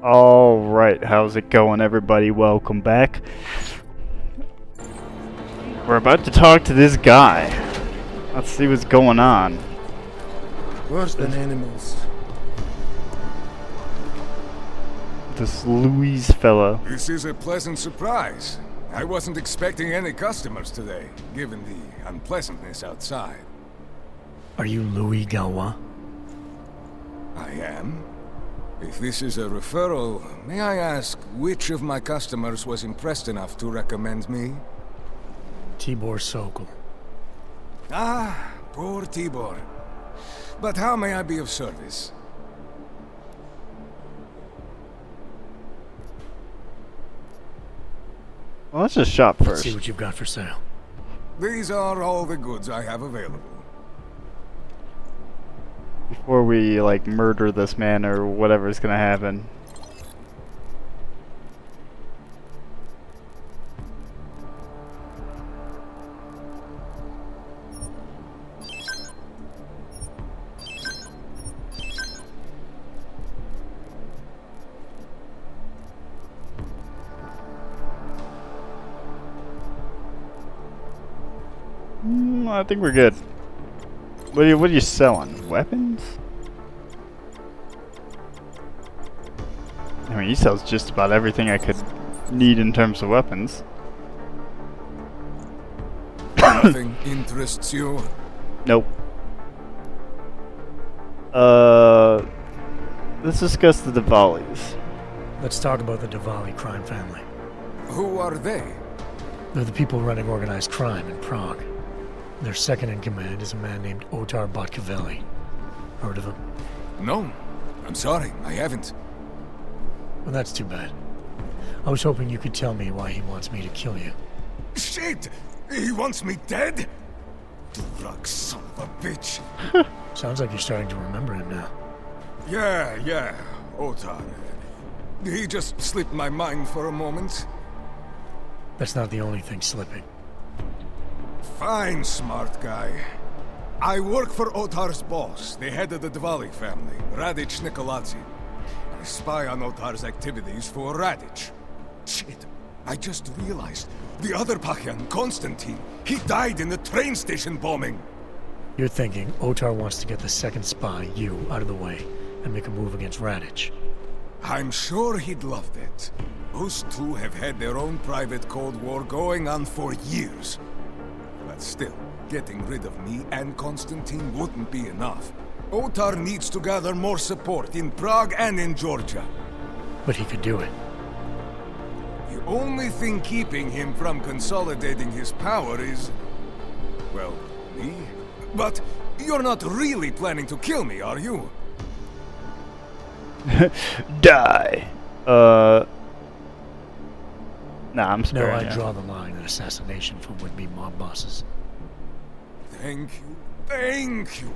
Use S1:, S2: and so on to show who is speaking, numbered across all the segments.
S1: Alright, how's it going, everybody? Welcome back. We're about to talk to this guy. Let's see what's going on.
S2: Worse than animals.
S1: This Louise fella.
S3: This is a pleasant surprise. I wasn't expecting any customers today, given the unpleasantness outside.
S2: Are you Louis Galois?
S3: I am. If this is a referral, may I ask which of my customers was impressed enough to recommend me?
S2: Tibor Sokol.
S3: Ah, poor Tibor. But how may I be of service?
S1: Well, let's just shop
S2: Let's
S1: first.
S2: see what you've got for sale.
S3: These are all the goods I have available.
S1: Before we, like, murder this man or whatever's gonna happen. I think we're good. What are you selling? Weapons? I mean, he sells just about everything I could need in terms of weapons.
S3: Nothing interests you?
S1: Nope. Let's discuss the Diwalis.
S2: Let's talk about the Diwali crime family.
S3: Who are they?
S2: They're the people running organized crime in Prague. Their second in command is a man named Otar Botkavelli. Heard of him?
S3: No. I'm sorry, I haven't.
S2: Well, that's too bad. I was hoping you could tell me why he wants me to kill you.
S3: Shit! He wants me dead? Drug son of a bitch.
S2: Sounds like you're starting to remember him now.
S3: Yeah, Otar. He just slipped my mind for a moment.
S2: That's not the only thing slipping.
S3: Fine, smart guy. I work for Otar's boss, the head of the Diwali family, Radic Nikoladze. I spy on Otar's activities for Radic. Shit, I just realized. The other Pachyan, Konstantin, he died in the train station bombing.
S2: You're thinking Otar wants to get the second spy, you, out of the way and make a move against Radic.
S3: I'm sure he'd love that. Those two have had their own private Cold War going on for years. But still, getting rid of me and Konstantin wouldn't be enough. Otar needs to gather more support in Prague and in Georgia.
S2: But he could do it.
S3: The only thing keeping him from consolidating his power is... well, me? But you're not really planning to kill me, are you?
S1: Die. Nah, I'm
S2: No,
S1: sparing
S2: I
S1: ya.
S2: draw the line at assassination for would-be mob bosses.
S3: Thank you. Thank you.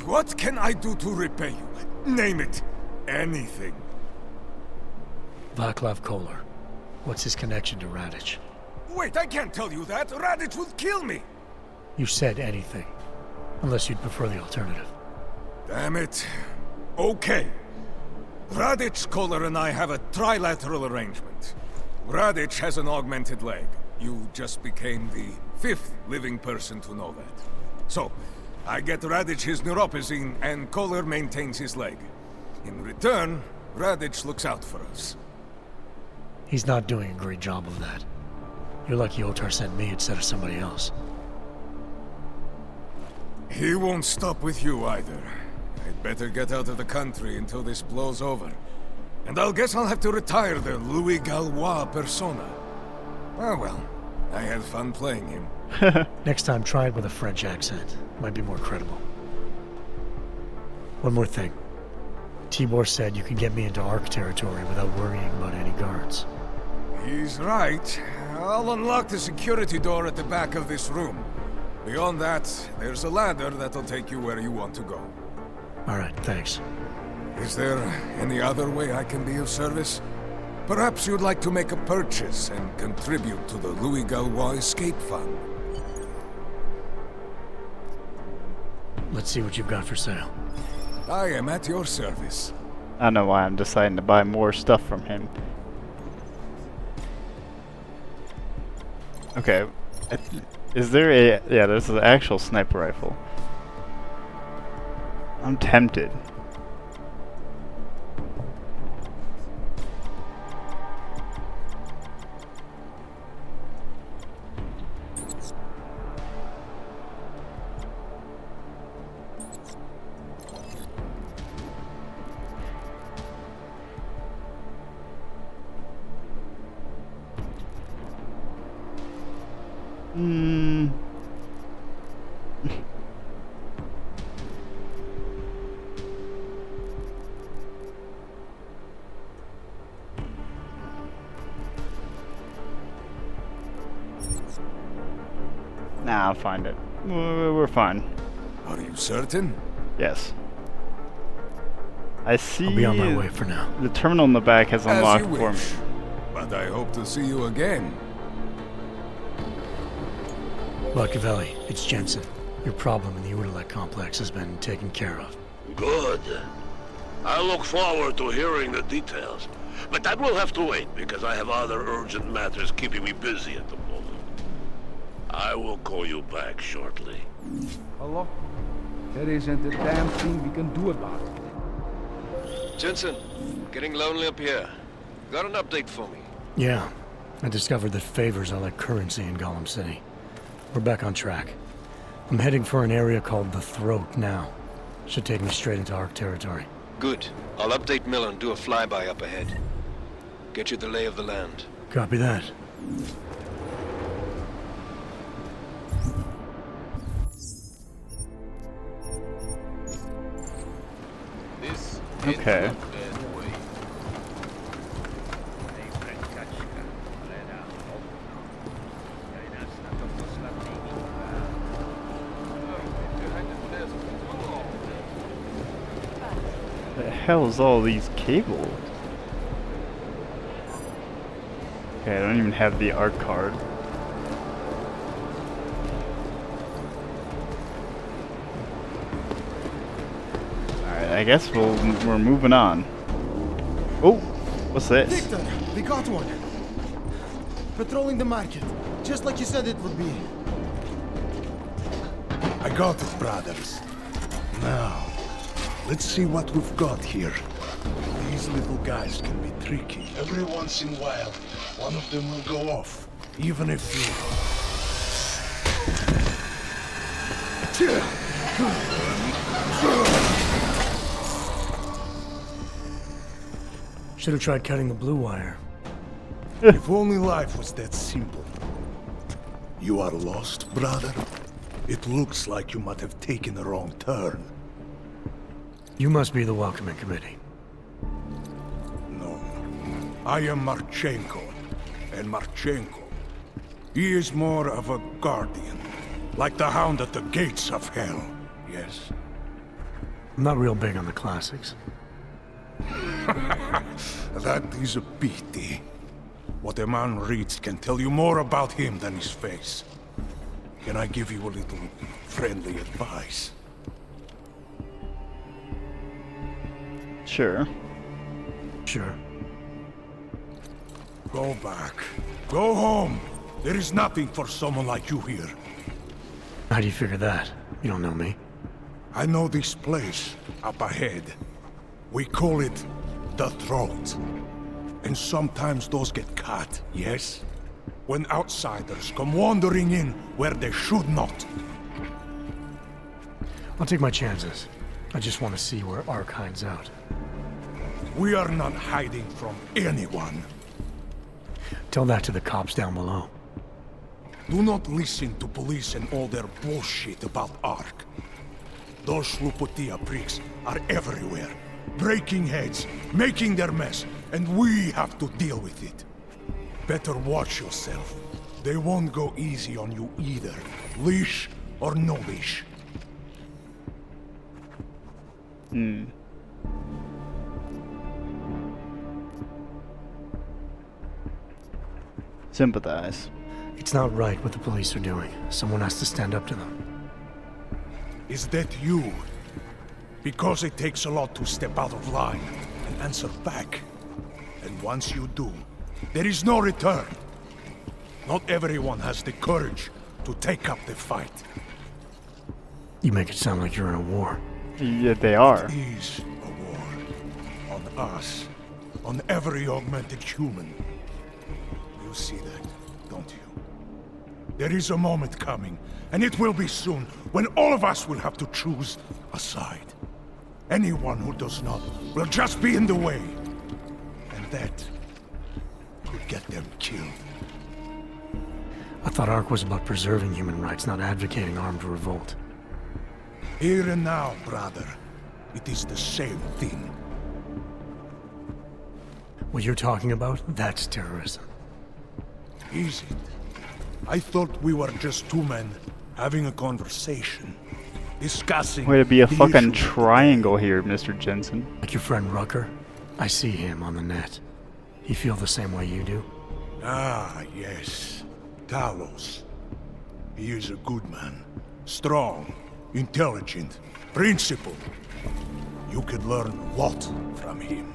S3: What can I do to repay you? Name it. Anything.
S2: Vaclav Kolar. What's his connection to Radic?
S3: Wait, I can't tell you that. Radic would kill me.
S2: You said anything. Unless you'd prefer the alternative.
S3: Damn it. Okay. Radic, Kolar, and I have a trilateral arrangement. Radic has an augmented leg. You just became the 5th living person to know that. So, I get Radic his neuropozyne, and Kolar maintains his leg. In return, Radic looks out for us.
S2: He's not doing a great job of that. You're lucky Otar sent me instead of somebody else.
S3: He won't stop with you either. I'd better get out of the country until this blows over. And I'll guess I'll have to retire the Louis Galois persona. Oh well, I had fun playing him.
S2: Next time, try it with a French accent. Might be more credible. One more thing. Tibor said you can get me into Ark territory without worrying about any guards.
S3: He's right. I'll unlock the security door at the back of this room. Beyond that, there's a ladder that'll take you where you want to go.
S2: Alright, thanks.
S3: Is there any other way I can be of service? Perhaps you'd like to make a purchase and contribute to the Louis Galois Escape Fund.
S2: Let's see what you've got for sale.
S3: I am at your service.
S1: I don't know why I'm deciding to buy more stuff from him. Okay. Is there a... Yeah, there's an actual sniper rifle. I'm tempted. Hmm. Nah, I'll find it. We're fine.
S3: Are you certain?
S1: Yes. I see.
S2: I'll be on my way for now.
S1: The terminal in the back has
S3: As
S1: unlocked
S3: you
S1: for me.
S3: wish. But I hope to see you again.
S2: Machiavelli, it's Jensen. Your problem in the Udalek complex has been taken care of.
S4: Good. I look forward to hearing the details. But that will have to wait, because I have other urgent matters keeping me busy at the moment. I will call you back shortly.
S5: Hello? There isn't a damn thing we can do about it.
S6: Jensen, getting lonely up here. Got an update for me?
S2: Yeah, I discovered that favors are like currency in Gollum City. We're back on track. I'm heading for an area called the Throat now. Should take me straight into Ark territory.
S6: Good. I'll update Miller and do a flyby up ahead. Get you the lay of the land.
S2: Copy that.
S1: Okay. The hell is all these cables? Okay, I don't even have the art card. Alright, I guess we're moving on. Oh, what's this?
S7: Victor, we got one. Patrolling the market, just like you said it would be.
S8: I got it, brothers. Now, let's see what we've got here. These little guys can be tricky. Every once in a while, one of them will go off, even if you...
S2: Should have tried cutting the blue wire.
S8: If only life was that simple. You are lost, brother? It looks like you might have taken a wrong turn.
S2: You must be the welcoming committee.
S8: No. I am Marchenko. And Marchenko, he is more of a guardian. Like the hound at the gates of hell. Yes?
S2: I'm not real big on the classics.
S8: That is a pity. What a man reads can tell you more about him than his face. Can I give you a little friendly advice?
S1: Sure.
S2: Sure.
S8: Go back. Go home. There is nothing for someone like you here.
S2: How do you figure that? You don't know me.
S8: I know this place up ahead. We call it the Throat. And sometimes those get cut, yes? When outsiders come wandering in where they should not.
S2: I'll take my chances. I just want to see where Ark hides out.
S8: We are not hiding from anyone.
S2: Tell that to the cops down below.
S8: Do not listen to police and all their bullshit about Ark. Those Slupotia pricks are everywhere, breaking heads, making their mess, and we have to deal with it. Better watch yourself. They won't go easy on you either, leash or no leash.
S1: Sympathize.
S2: It's not right what the police are doing. Someone has to stand up to them.
S8: Is that you? Because it takes a lot to step out of line. and answer back. And once you do, there is no return. Not everyone has the courage to take up the fight.
S2: You make it sound like you're in a war.
S1: Yeah, they are.
S8: It is a war. On us. On every augmented human. You see that, don't you? There is a moment coming, and it will be soon, when all of us will have to choose a side. Anyone who does not will just be in the way. And that could get them killed.
S2: I thought ARC was about preserving human rights, not advocating armed revolt.
S8: Here and now, brother. It is the same thing.
S2: What you're talking about, that's terrorism.
S8: Is it? I thought we were just two men having a conversation. Discussing...
S1: Way to be a
S8: the
S1: fucking
S8: issues.
S1: triangle here, Mr. Jensen.
S2: Like your friend Rucker? I see him on the net. He feel the same way you do?
S8: Ah, yes. Talos. He is a good man. Strong, intelligent, principled. You could learn a lot from him.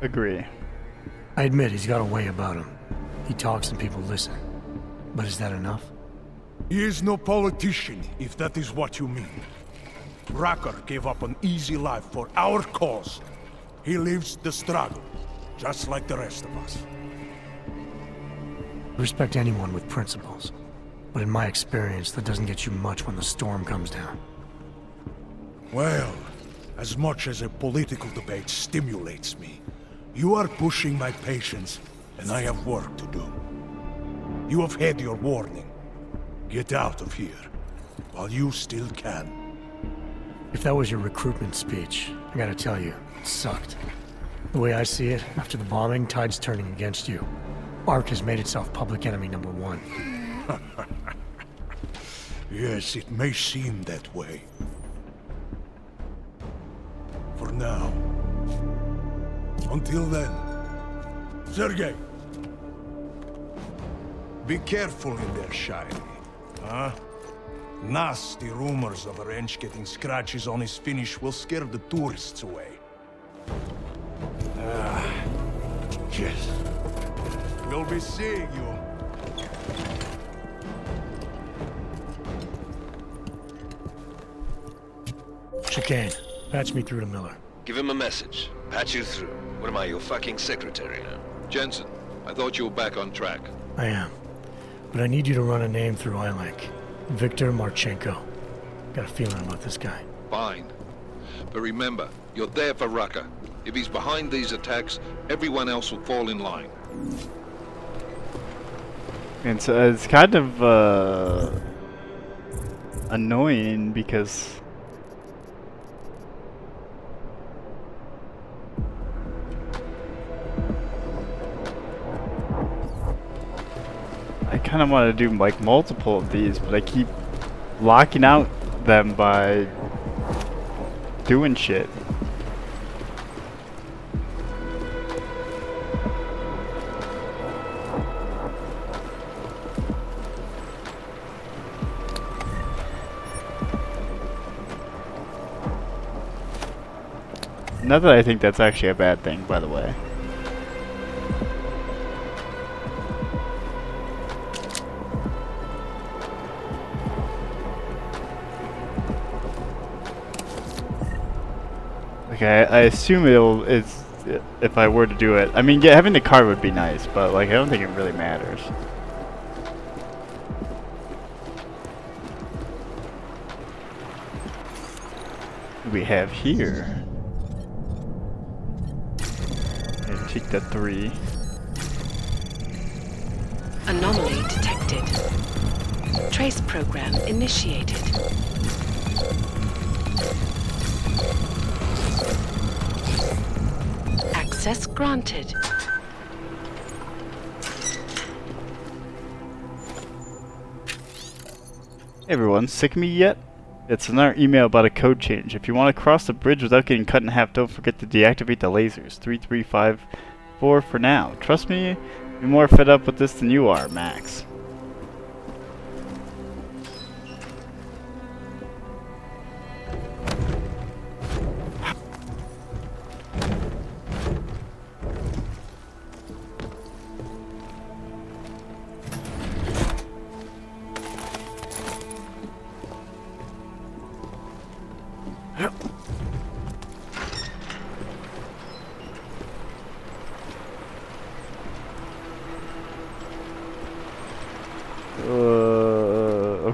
S1: Agree.
S2: I admit he's got a way about him. He talks and people listen. But is that enough?
S8: He is no politician, if that is what you mean. Rucker gave up an easy life for our cause. He lives the struggle, just like the rest of us.
S2: Respect anyone with principles. But in my experience, that doesn't get you much when the storm comes down.
S8: Well, as much as a political debate stimulates me, you are pushing my patience, and I have work to do. You have had your warning. Get out of here, while you still can.
S2: If that was your recruitment speech, I gotta tell you, it sucked. The way I see it, after the bombing, tide's turning against you. ARC has made itself public enemy #1.
S8: Yes, it may seem that way. For now. Until then. Sergei! Be careful in there, Shiny. Huh? Nasty rumors of a wrench getting scratches on his finish will scare the tourists away. Ah, yes. We'll be seeing you.
S2: Chicane, patch me through to Miller.
S6: Give him a message. Patch you through. What am I, your fucking secretary now?
S9: Jensen, I thought you were back on track.
S2: I am. But I need you to run a name through iLink. Viktor Marchenko. Got a feeling about this guy.
S9: Fine. But remember, you're there for Rucker. If he's behind these attacks, everyone else will fall in line.
S1: And so it's kind of annoying because I kind of want to do like multiple of these, but I keep locking out them by doing shit. Not that I think that's actually a bad thing, by the way. Okay, I assume it's if I were to do it. I mean, yeah, having the card would be nice, but like I don't think it really matters. What do we have here? Let's take the 3.
S10: Anomaly detected. Trace program initiated. Access granted.
S1: Hey everyone, sick of me yet? It's another email about a code change. If you want to cross the bridge without getting cut in half, don't forget to deactivate the lasers. 3354 for now. Trust me, I'm more fed up with this than you are, Max.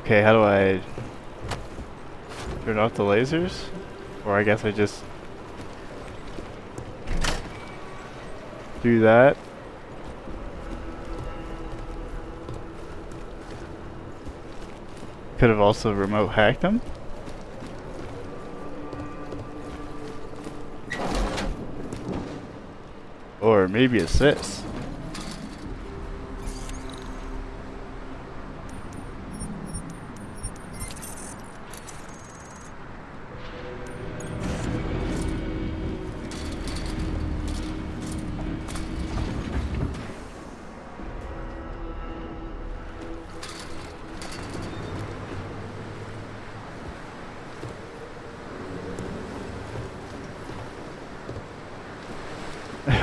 S1: Okay, how do I turn off the lasers? Or I guess I just do that. Could have also remote hacked them. Or maybe it's this.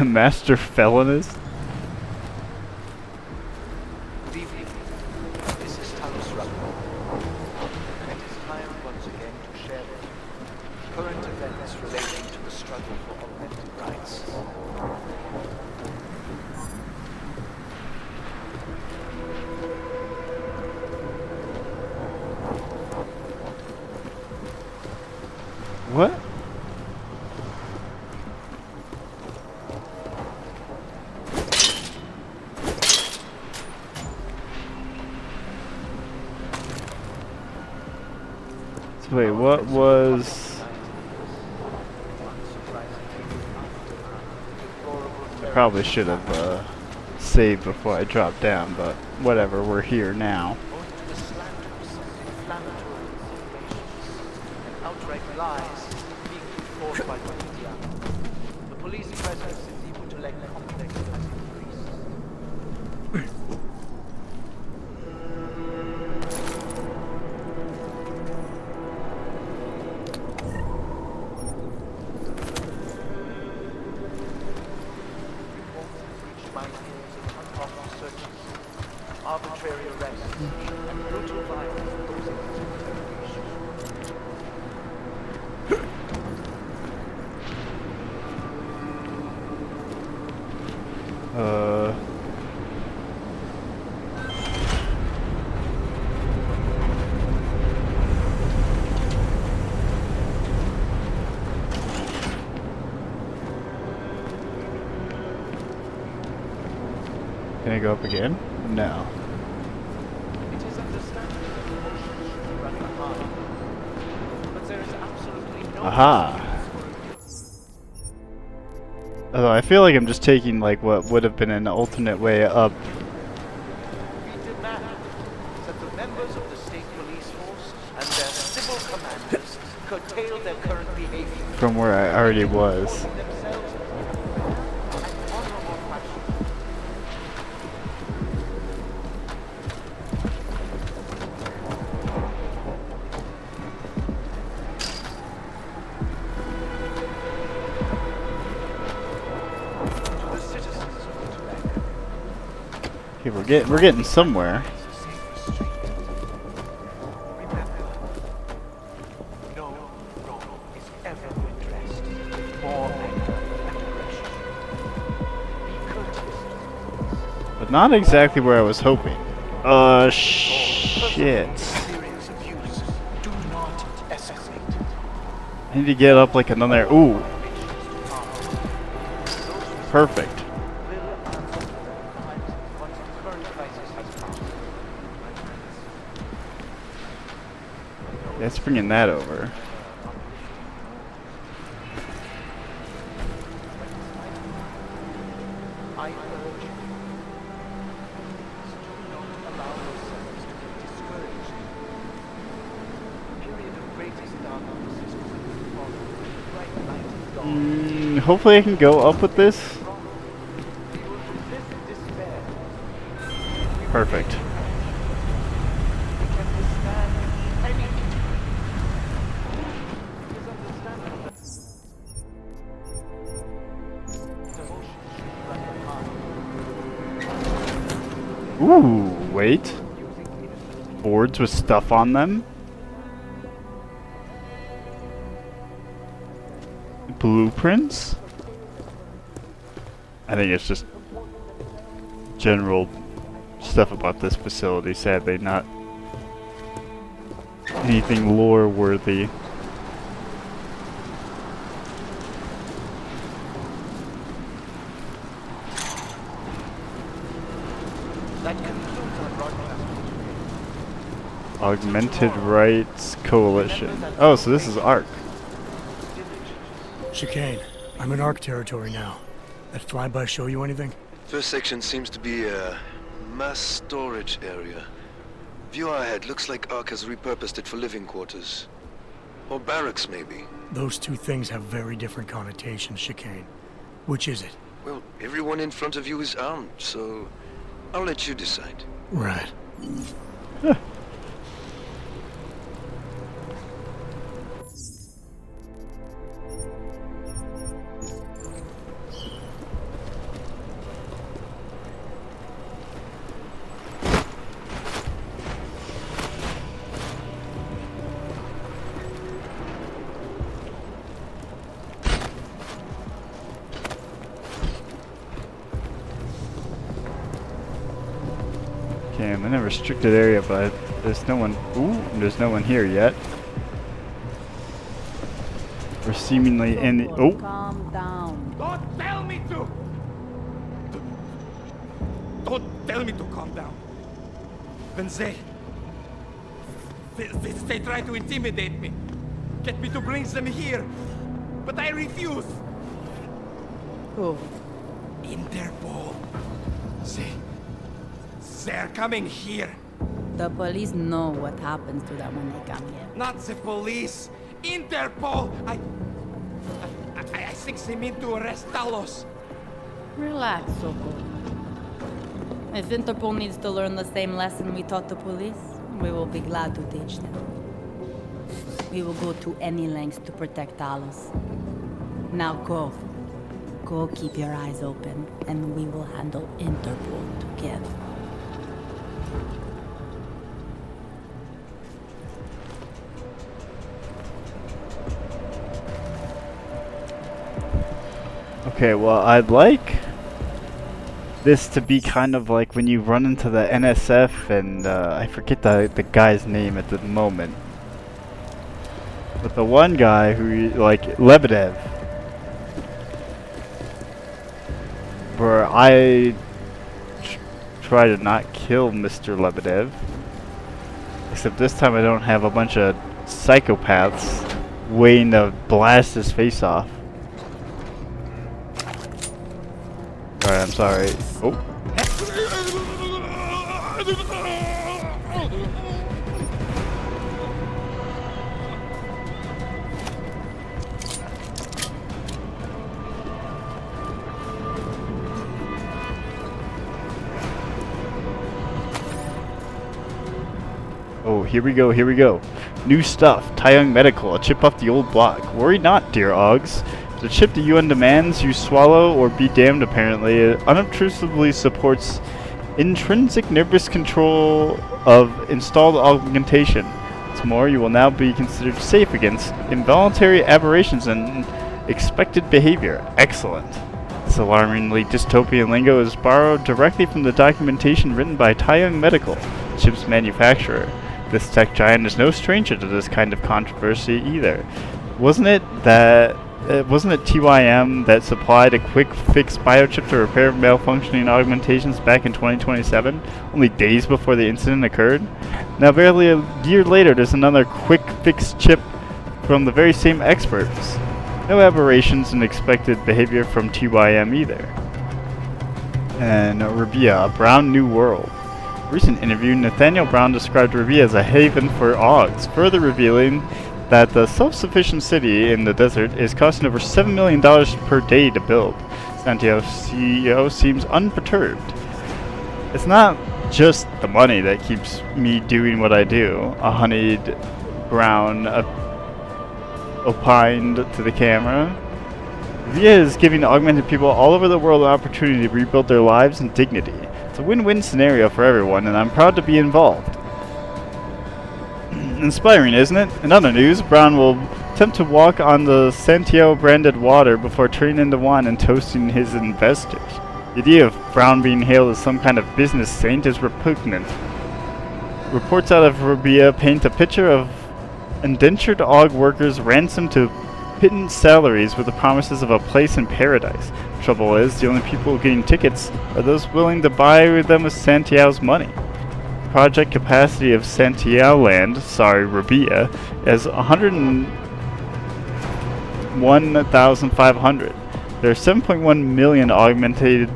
S1: Master felonist?
S11: Good evening. This is Thomas Rucker. And it is time once again to share with you current events relating to the struggle for augmented rights.
S1: What? So wait, what was... I probably should have saved before I dropped down, but whatever, we're here now.
S11: Owing to the slanderous and inflammatory insinuations and outright lies being put forth by the media, the police presence in the intellect complex has increased. My ears of unlawful searches, arbitrary arrests, and brutal violence posing as interrogation.
S1: Can I go up again? No.
S11: It is understandable that emotions should be running high, but there is absolutely no
S1: Aha! Although I feel like I'm just taking like what would have been an alternate way up.
S11: We demand that the members of the state police force and their civil commanders curtail their current behavior,
S1: From where I already was.
S11: holding themselves in an honorable fashion. To the citizens of Utrecht,
S1: Okay, we're getting somewhere.
S11: is a safe street. Remember, no wrong is ever redressed with more anger and aggression. Be courteous to the police.
S1: But not exactly where I was hoping. Shit.
S11: Serious abuse. Do not escalate.
S1: I need to get up like another... Ooh. Perfect.
S11: Little answer to their crimes once the current crisis has passed.
S1: Let's bring that over.
S11: I urge you, do not allow yourselves to get discouraged. The period of greatest darkness is quickly followed by the bright light of dawn.
S1: Hopefully I can go up with this.
S11: We will resist despair.
S1: Perfect.
S11: We can withstand anything. It is understandable that emotions should be running high.
S1: Ooh, wait. Boards with stuff on them. Blueprints? I think it's just general stuff about this facility, sadly, not anything lore worthy.
S11: That concludes our broadcast.
S1: Augmented Rights Coalition. Oh, so this is ARC.
S2: Chicane, I'm in ARC territory now. That flyby show you anything?
S6: First section seems to be a mass storage area. View ahead. Looks like ARC has repurposed it for living quarters. Or barracks, maybe.
S2: Those two things have very different connotations, Chicane. Which is it?
S6: Well, everyone in front of you is armed, so I'll let you decide.
S2: Right.
S1: Okay, I'm in a restricted area, but there's no one. Ooh, there's no one here yet. We're seemingly in the. Oh.
S12: Calm down.
S5: Don't tell me to! Don't tell me to calm down. When they try to intimidate me, get me to bring them here, but I refuse.
S12: Who?
S5: Interpol. They're coming here.
S12: The police know what happens to them when they come here.
S5: Not the police. Interpol. I think they mean to arrest Talos.
S12: Relax, Soko. If Interpol needs to learn the same lesson we taught the police, we will be glad to teach them. We will go to any lengths to protect Talos. Now go. Go keep your eyes open, and we will handle Interpol together.
S1: Okay, well, I'd like this to be kind of like when you run into the NSF and I forget the guy's name at the moment. But the one guy who, like, Lebedev. Where I try to not kill Mr. Lebedev. Except this time I don't have a bunch of psychopaths waiting to blast his face off. Alright, I'm sorry. Oh. Oh, here we go, here we go. New stuff. Taeyong Medical, a chip off the old block. Worry not, dear Augs. The chip the UN demands you swallow or be damned, apparently. It unobtrusively supports intrinsic nervous control of installed augmentation. What's more, you will now be considered safe against involuntary aberrations and expected behavior. Excellent. This alarmingly dystopian lingo is borrowed directly from the documentation written by Taeyong Medical, the chip's manufacturer. This tech giant is no stranger to this kind of controversy either. Wasn't it TYM that supplied a quick fix biochip to repair malfunctioning augmentations back in 2027, only days before the incident occurred? Now barely a year later there's another quick fix chip from the very same experts. No aberrations in expected behavior from TYM either. And Rabia, a brown new world. Recent interview, Nathaniel Brown described Rabia as a haven for Augs, further revealing that the self-sufficient city in the desert is costing over $7 million per day to build. Santiago's CEO seems unperturbed. It's not just the money that keeps me doing what I do, a honeyed Brown opined to the camera. Via is giving augmented people all over the world an opportunity to rebuild their lives and dignity. It's a win-win scenario for everyone, and I'm proud to be involved. Inspiring, isn't it? In other news, Brown will attempt to walk on the Santiago-branded water before turning into wine and toasting his investors. The idea of Brown being hailed as some kind of business saint is repugnant. Reports out of Rabia paint a picture of indentured AUG workers ransomed to pittance salaries with the promises of a place in paradise. Trouble is, the only people getting tickets are those willing to buy them with Santiao's money. Project capacity of Santiao land, Rabia, is 101,500. There are 7.1 million augmented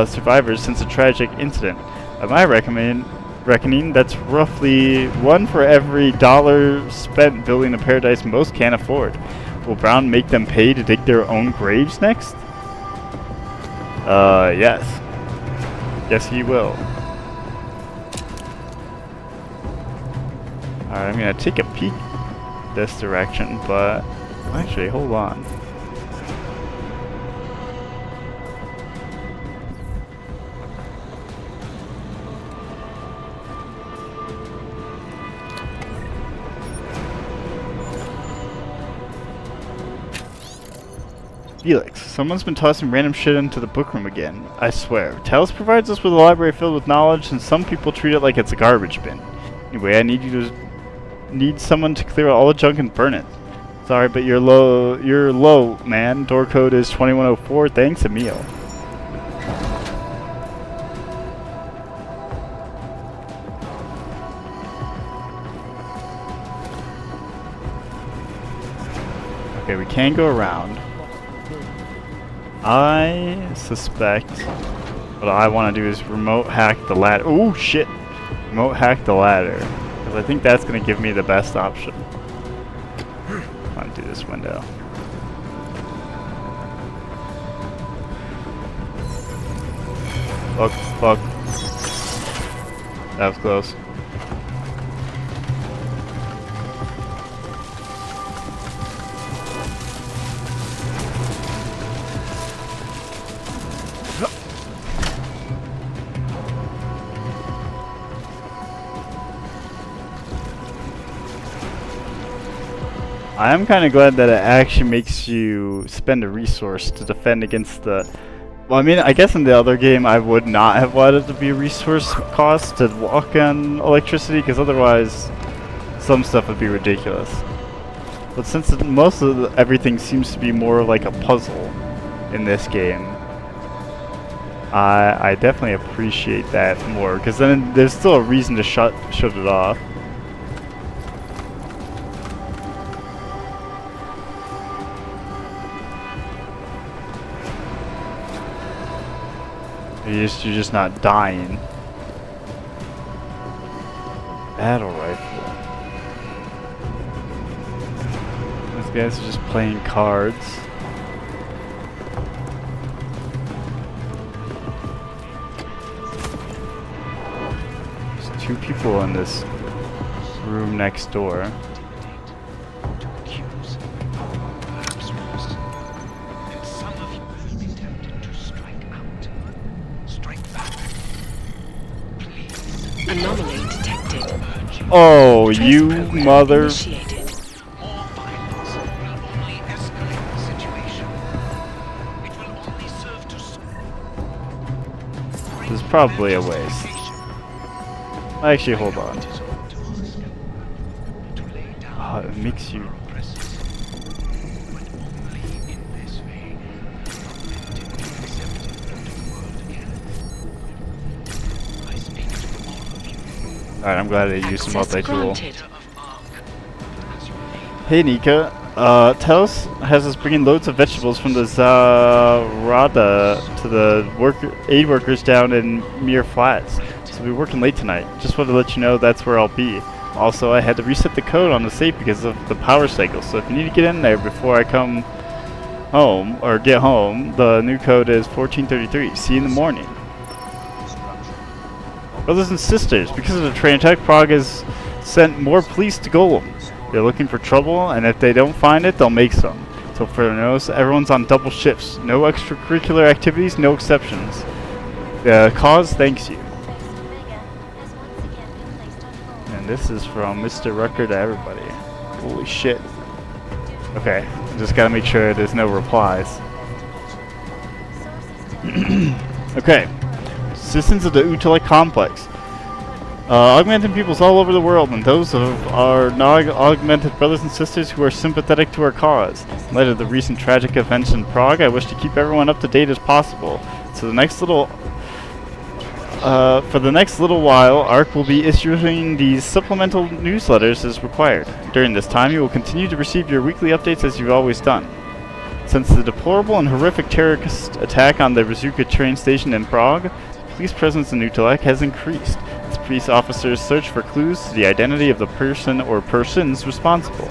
S1: survivors since a tragic incident. By my reckoning, that's roughly one for every dollar spent building a paradise most can't afford. Will Brown make them pay to dig their own graves next? Yes. Yes, he will. Alright, I'm gonna take a peek this direction, but actually, hold on. Felix, someone's been tossing random shit into the book room again. I swear. Talos provides us with a library filled with knowledge, and some people treat it like it's a garbage bin. Anyway, I need someone to clear all the junk and burn it. Sorry, but you're low, man. Door code is 2104. Thanks, Emil. Okay, we can go around. I suspect what I want to do is remote hack the ladder. Oh shit! Remote hack the ladder. Because I think that's going to give me the best option. I'm going to do this window. Fuck. That was close. I am kind of glad that it actually makes you spend a resource to defend against the... Well, I mean, I guess in the other game I would not have wanted it to be a resource cost to walk on electricity, because otherwise some stuff would be ridiculous. But since most of everything seems to be more like a puzzle in this game, I definitely appreciate that more, because then there's still a reason to shut it off. You're just not dying. Battle rifle. These guys are just playing cards. There's two people in this room next door.
S10: Anomaly detected.
S1: Oh, you mother...
S10: Initiated.
S1: This is probably a waste. Actually, hold on. Oh, it makes you... Alright, I'm glad they used some multi-tool. Hey Nika, Talos has us bringing loads of vegetables from the Zarada to the aid workers down in Mere Flats. So we'll be working late tonight. Just wanted to let you know that's where I'll be. Also, I had to reset the code on the safe because of the power cycle, so if you need to get in there before I come home, or get home, the new code is 1433. See you in the morning. Brothers and sisters, because of the train attack, Prague has sent more police to Golem. They're looking for trouble, and if they don't find it, they'll make some. So for notice, everyone's on double shifts. No extracurricular activities, no exceptions. The cause thanks you. And this is from Mr. Rucker to everybody. Holy shit. Okay, just gotta make sure there's no replies. Okay. Citizens of the Utala complex. Augmented peoples all over the world, and those of our non-augmented brothers and sisters who are sympathetic to our cause. In light of the recent tragic events in Prague, I wish to keep everyone up to date as possible. So for the next little while, ARC will be issuing these supplemental newsletters as required. During this time, you will continue to receive your weekly updates as you've always done. Since the deplorable and horrific terrorist attack on the Rizuka train station in Prague, police presence in Utulek has increased. As police officers search for clues to the identity of the person or persons responsible.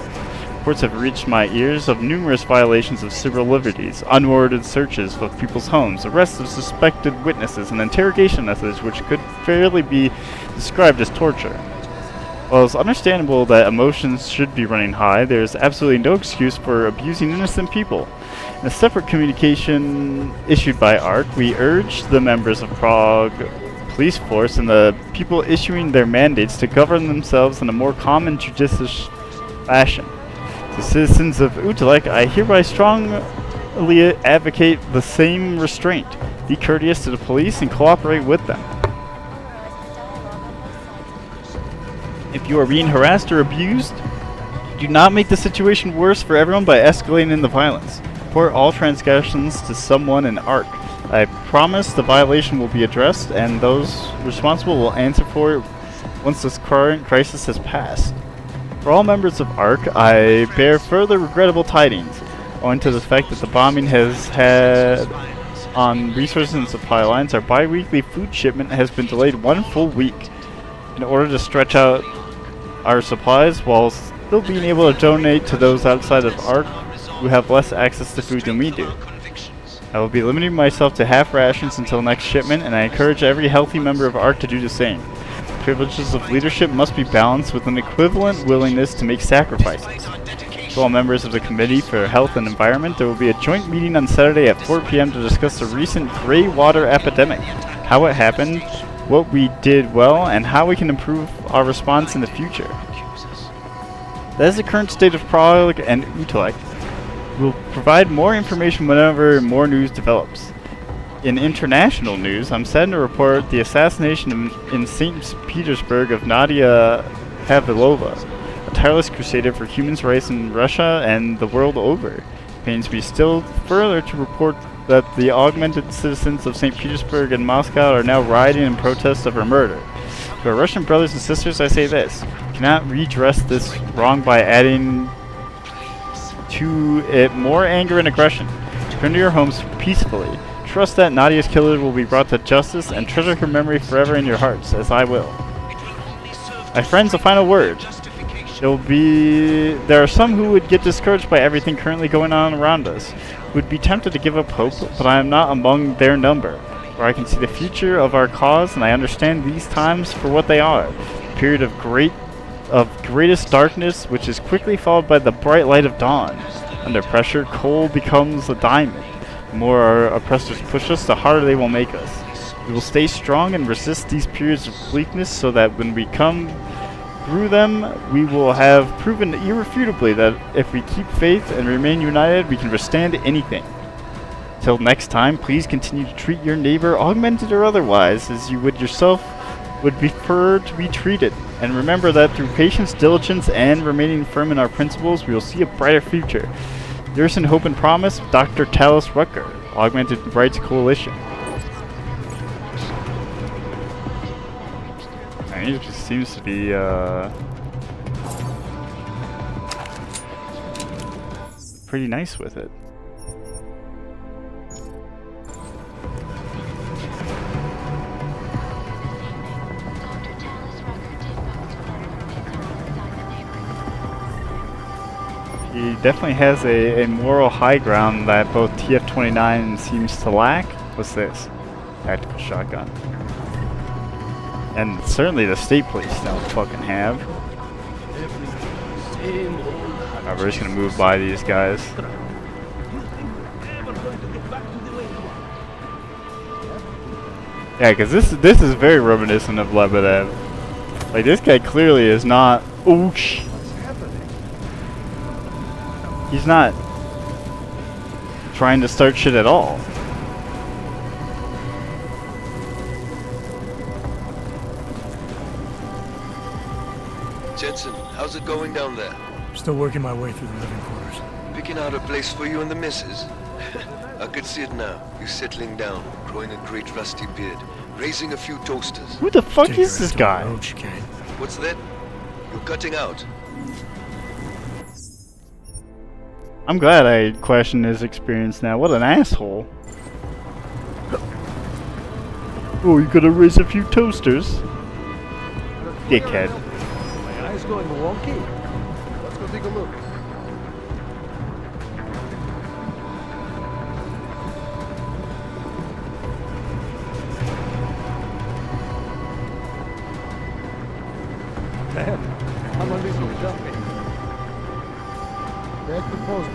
S1: Reports have reached my ears of numerous violations of civil liberties, unwarranted searches of people's homes, arrests of suspected witnesses, and interrogation methods which could fairly be described as torture. While it's understandable that emotions should be running high, there is absolutely no excuse for abusing innocent people. In a separate communication issued by ARC, we urge the members of Prague Police Force and the people issuing their mandates to govern themselves in a more calm and judicious fashion. To citizens of Utulek, I hereby strongly advocate the same restraint. Be courteous to the police and cooperate with them. If you are being harassed or abused, do not make the situation worse for everyone by escalating the violence. Report all transgressions to someone in ARC. I promise the violation will be addressed and those responsible will answer for it once this current crisis has passed. For all members of ARC, I bear further regrettable tidings, owing to the fact that the bombing has had on resources and supply lines. Our bi-weekly food shipment has been delayed 1 full week in order to stretch out our supplies while still being able to donate to those outside of ARC who have less access to food than we do. I will be limiting myself to half rations until next shipment, and I encourage every healthy member of ARC to do the same. The privileges of leadership must be balanced with an equivalent willingness to make sacrifices. To all members of the Committee for Health and Environment, there will be a joint meeting on Saturday at 4 p.m. to discuss the recent gray water epidemic, how it happened, what we did well, and how we can improve our response in the future. That is the current state of Prague and Utrecht. We'll provide more information whenever more news develops. In international news, I'm saddened to report the assassination in St. Petersburg of Nadia Pavlova, a tireless crusader for human rights in Russia and the world over. It pains me still further to report that the augmented citizens of St. Petersburg and Moscow are now rioting in protest of her murder. To our Russian brothers and sisters, I say this: you cannot redress this wrong by adding to it more anger and aggression. Return to your homes peacefully. Trust that Nadia's killer will be brought to justice, and treasure her memory forever in your hearts, as I will. My friends, a final word. There are some who would get discouraged by everything currently going on around us, who would be tempted to give up hope, but I am not among their number. For I can see the future of our cause, and I understand these times for what they are. A period of greatest darkness, which is quickly followed by the bright light of dawn. Under pressure, coal becomes a diamond. The more our oppressors push us, the harder they will make us. We will stay strong and resist these periods of weakness, so that when we come through them, we will have proven irrefutably that if we keep faith and remain united, we can withstand anything. Till next time, please continue to treat your neighbor, augmented or otherwise, as you would yourself would prefer to be treated. And remember that through patience, diligence, and remaining firm in our principles, we will see a brighter future. Yours in hope and promise, Dr. Talos Rutger, Augmented Rights Coalition. And he just seems to be, pretty nice with it. He definitely has a moral high ground that both TF-29 seems to lack. What's this? Tactical shotgun. And certainly the state police don't fucking have. Alright, we're just gonna move by these guys. Yeah, because this is very reminiscent of Lebedev. Like, this guy clearly is not... Oosh! He's not trying to start shit at all.
S6: How's it going down there?
S2: Still working my way through the living quarters.
S6: Picking out a place for you and the missus? I could see it now. You settling down, growing a great rusty beard, raising a few toasters.
S1: Who the fuck
S2: Take
S1: is
S2: her
S1: this
S2: after
S1: guy?
S2: a roach, Kane.
S6: What's that? You're cutting out.
S1: I'm glad I questioned his experience now. What an asshole. Oh, you gotta raise a few toasters? Dickhead.
S11: My eyes going wonky. Let's go take a look. Man, how long is it jumping? Back to post.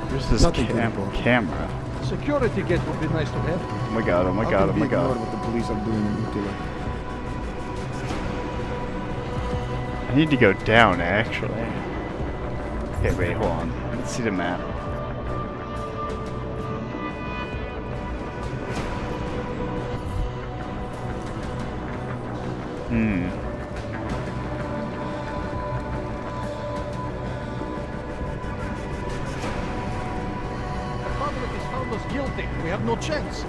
S1: Where's this camera?
S11: Security gate would be nice to have.
S1: Oh my god, oh my god, oh my god.
S13: What the police are doing in Utila.
S1: I need to go down, actually. Okay, wait, hold on. Let's see the map.
S11: The public is found us guilty. We have no chance.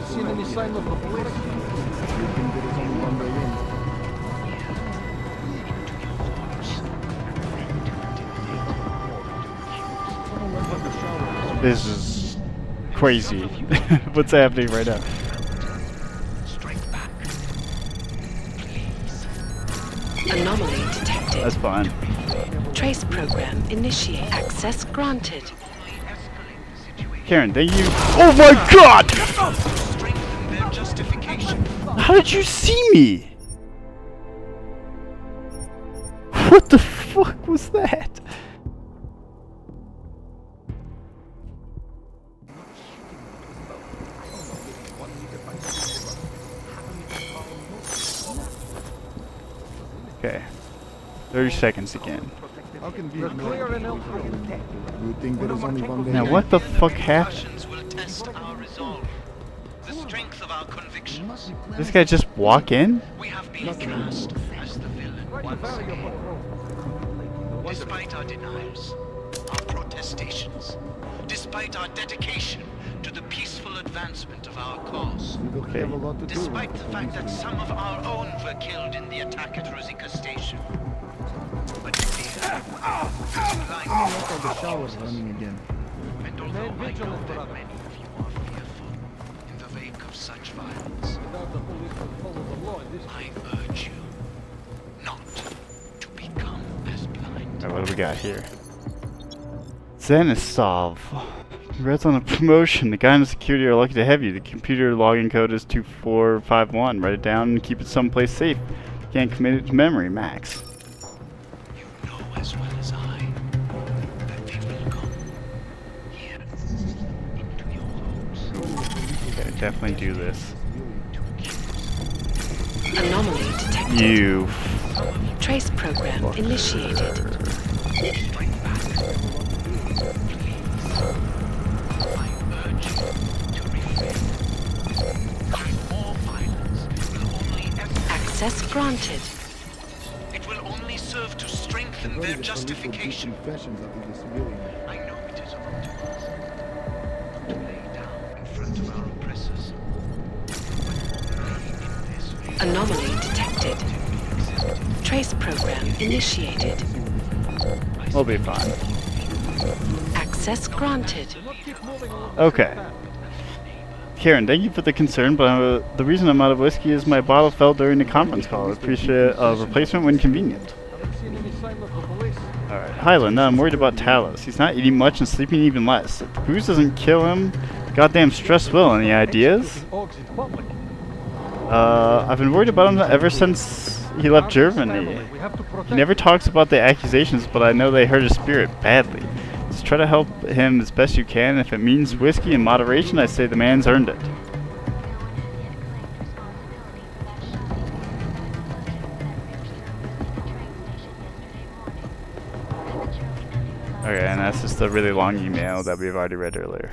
S11: Seen any sign of the police?
S13: You think there is only one way in?
S1: This is crazy. What's happening right now?
S10: Anomaly detected.
S1: That's fine.
S10: Trace program initiate. Access granted.
S1: Karen, thank you. Oh my god! How did you see me? What the fuck was that? Okay. 30 seconds again.
S13: How can we
S11: We're clear and
S13: You think there is only one way
S1: Now
S13: in?
S1: what the fuck happened?
S14: Will test our resolve, the strength of our convictions.
S1: This guy just walk in?
S14: We have been cast as the villain once again. Despite our denials, our protestations, despite our dedication to the peaceful advancement of our cause,
S13: We will have a lot to do.
S14: despite the fact that some of our own were killed in the attack at Rosika Station. But fear,
S13: Look at the showers running again.
S14: and although I know that many of you are fearful in the wake of such violence,
S11: Without the police would follow the law in this
S14: I urge you not to become as blind.
S1: Alright, what do we got here? Zenisov. Congrats on a promotion. The guy in the security are lucky to have you. The computer login code is 2451. Write it down and keep it someplace safe. You can't commit it to memory, Max.
S14: You know as well as I that they will come here into your homes
S1: Okay, definitely do this.
S10: Anomaly detected.
S1: You.
S10: Trace program initiated.
S14: straight back. Please, I urge you to refrain. More violence will only
S10: Access granted.
S14: it will only serve to strengthen their justification.
S13: Confessions of the civilian.
S14: I know it is up to us to lay down in front of our oppressors. But
S10: Anomaly detected. Trace program initiated.
S1: We'll be fine.
S10: Access granted.
S1: Okay. Karen, thank you for the concern, but the reason I'm out of whiskey is my bottle fell during the conference call. I appreciate a replacement when convenient.
S11: haven't seen any sign of the police.
S1: Alright, Highland, now I'm worried about Talos. He's not eating much and sleeping even less. If the booze doesn't kill him, goddamn stress will. Any ideas? I've been worried about him ever since he left Germany. He never talks about the accusations, but I know they hurt his spirit badly. Just try to help him as best you can. If it means whiskey in moderation, I say the man's earned it. Okay, and that's just a really long email that we've already read earlier.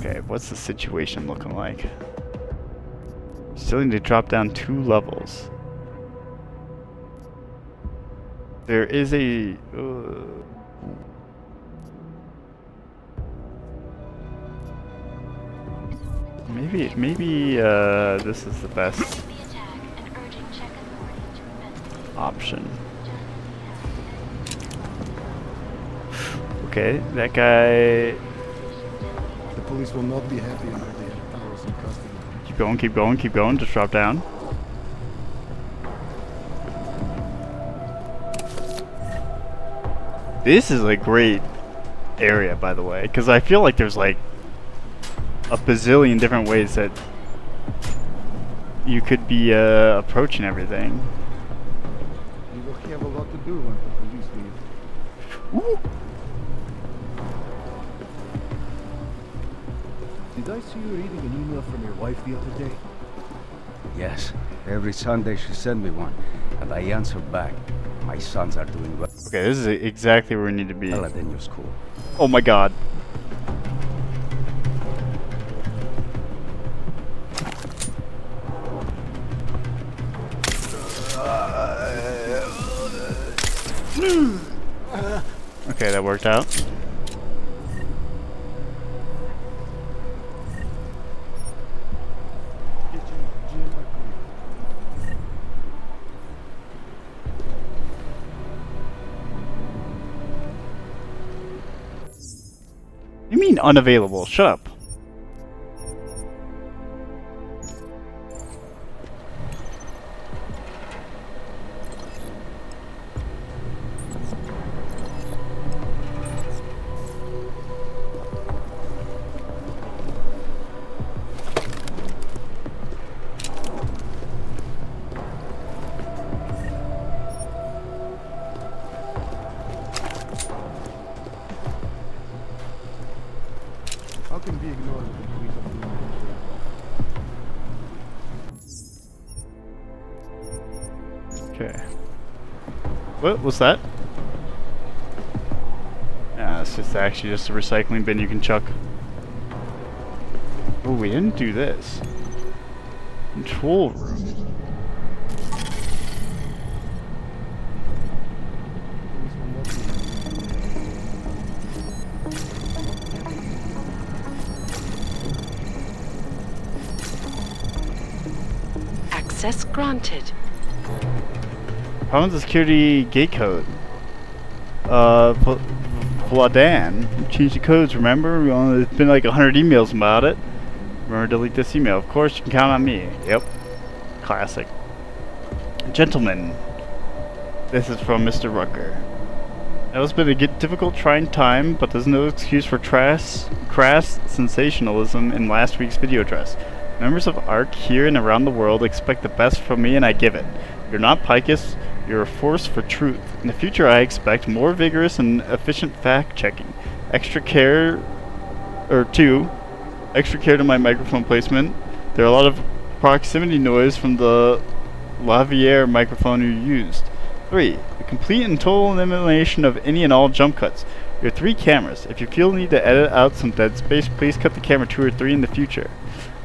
S1: Okay, what's the situation looking like? Still need to drop down 2 levels. There is a... Maybe this is the best option. Okay, that guy...
S13: The police will not be happy until they have Talos in custody.
S1: Keep going, keep going, keep going. Just drop down. This is a great area, by the way, because I feel like there's like a bazillion different ways that you could be approaching everything.
S13: You will have a lot to do once the police leave.
S1: Ooh.
S15: Did I see you reading an email from your wife the other day?
S16: Yes. Every Sunday she sent me one, and I answered back. My sons are doing well.
S1: Okay, this is exactly where we need to be.
S16: Paladin school.
S1: Oh my god. Okay, that worked out. You mean unavailable? Shut up.
S13: How can we ignore the police are doing
S1: Okay. What was that? Yeah, it's just actually just a recycling bin you can chuck. Oh, we didn't do this. Control room.
S10: Access granted.
S1: Problem with the security gate code. Vladan changed the codes, remember? There's been like 100 emails about it. Remember to delete this email. Of course, you can count on me. Yep. Classic. Gentlemen, this is from Mr. Rucker. It has been a difficult, trying time, but there's no excuse for crass sensationalism in last week's video address. Members of ARC here and around the world expect the best from me, and I give it. You're not Picus, you're a force for truth. In the future, I expect more vigorous and efficient fact-checking. Extra care to my microphone placement. There are a lot of proximity noise from the lavalier microphone you used. 3. A complete and total elimination of any and all jump cuts. Your 3 cameras. If you feel the need to edit out some dead space, please cut the camera 2 or 3 in the future.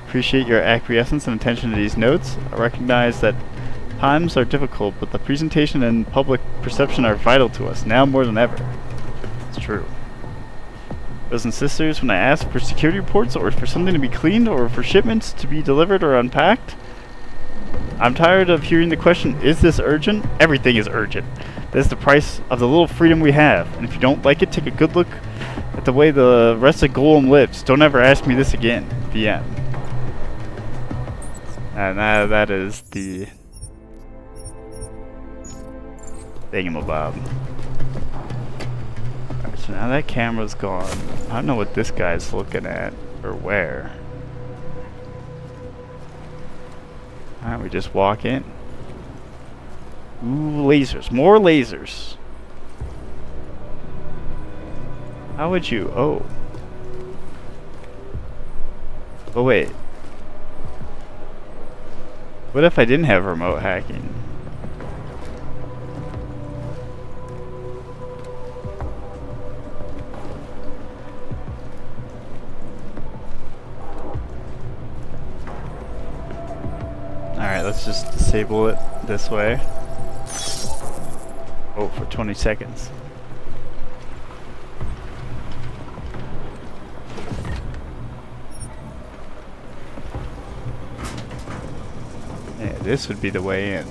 S1: Appreciate your acquiescence and attention to these notes. I recognize that times are difficult, but the presentation and public perception are vital to us, now more than ever. It's true. Brothers and sisters, when I ask for security reports, or for something to be cleaned, or for shipments to be delivered or unpacked, I'm tired of hearing the question, is this urgent? Everything is urgent. That is the price of the little freedom we have, and if you don't like it, take a good look at the way the rest of Golem lives. Don't ever ask me this again. The end. And that is the thingamabob. Alright, so now that camera's gone. I don't know what this guy's looking at or where. Alright, we just walk in. Ooh, lasers. More lasers. How would you? Oh. Oh, wait. What if I didn't have remote hacking? Alright, let's just disable it this way. Oh, for 20 seconds. Yeah, this would be the way in.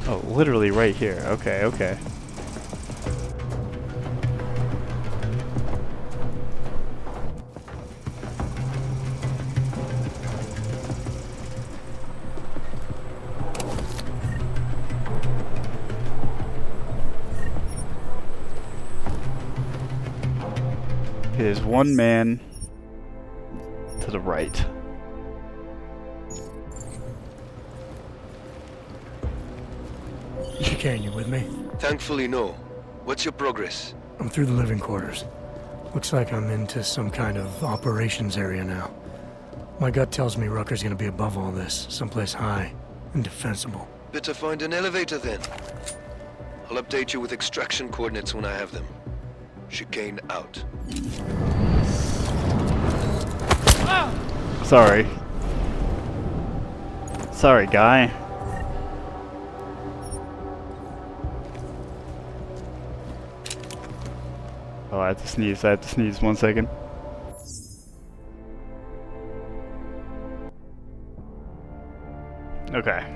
S1: Oh, literally right here. Okay, okay. There's one man to the right.
S2: Chicane, you with me?
S6: Thankfully, no. What's your progress?
S2: I'm through the living quarters. Looks like I'm into some kind of operations area now. My gut tells me Rucker's gonna be above all this, someplace high and defensible.
S6: Better find an elevator then. I'll update you with extraction coordinates when I have them. Chicane out.
S1: Sorry. Sorry, guy. Oh, I have to sneeze. I have to sneeze 1 second. Okay.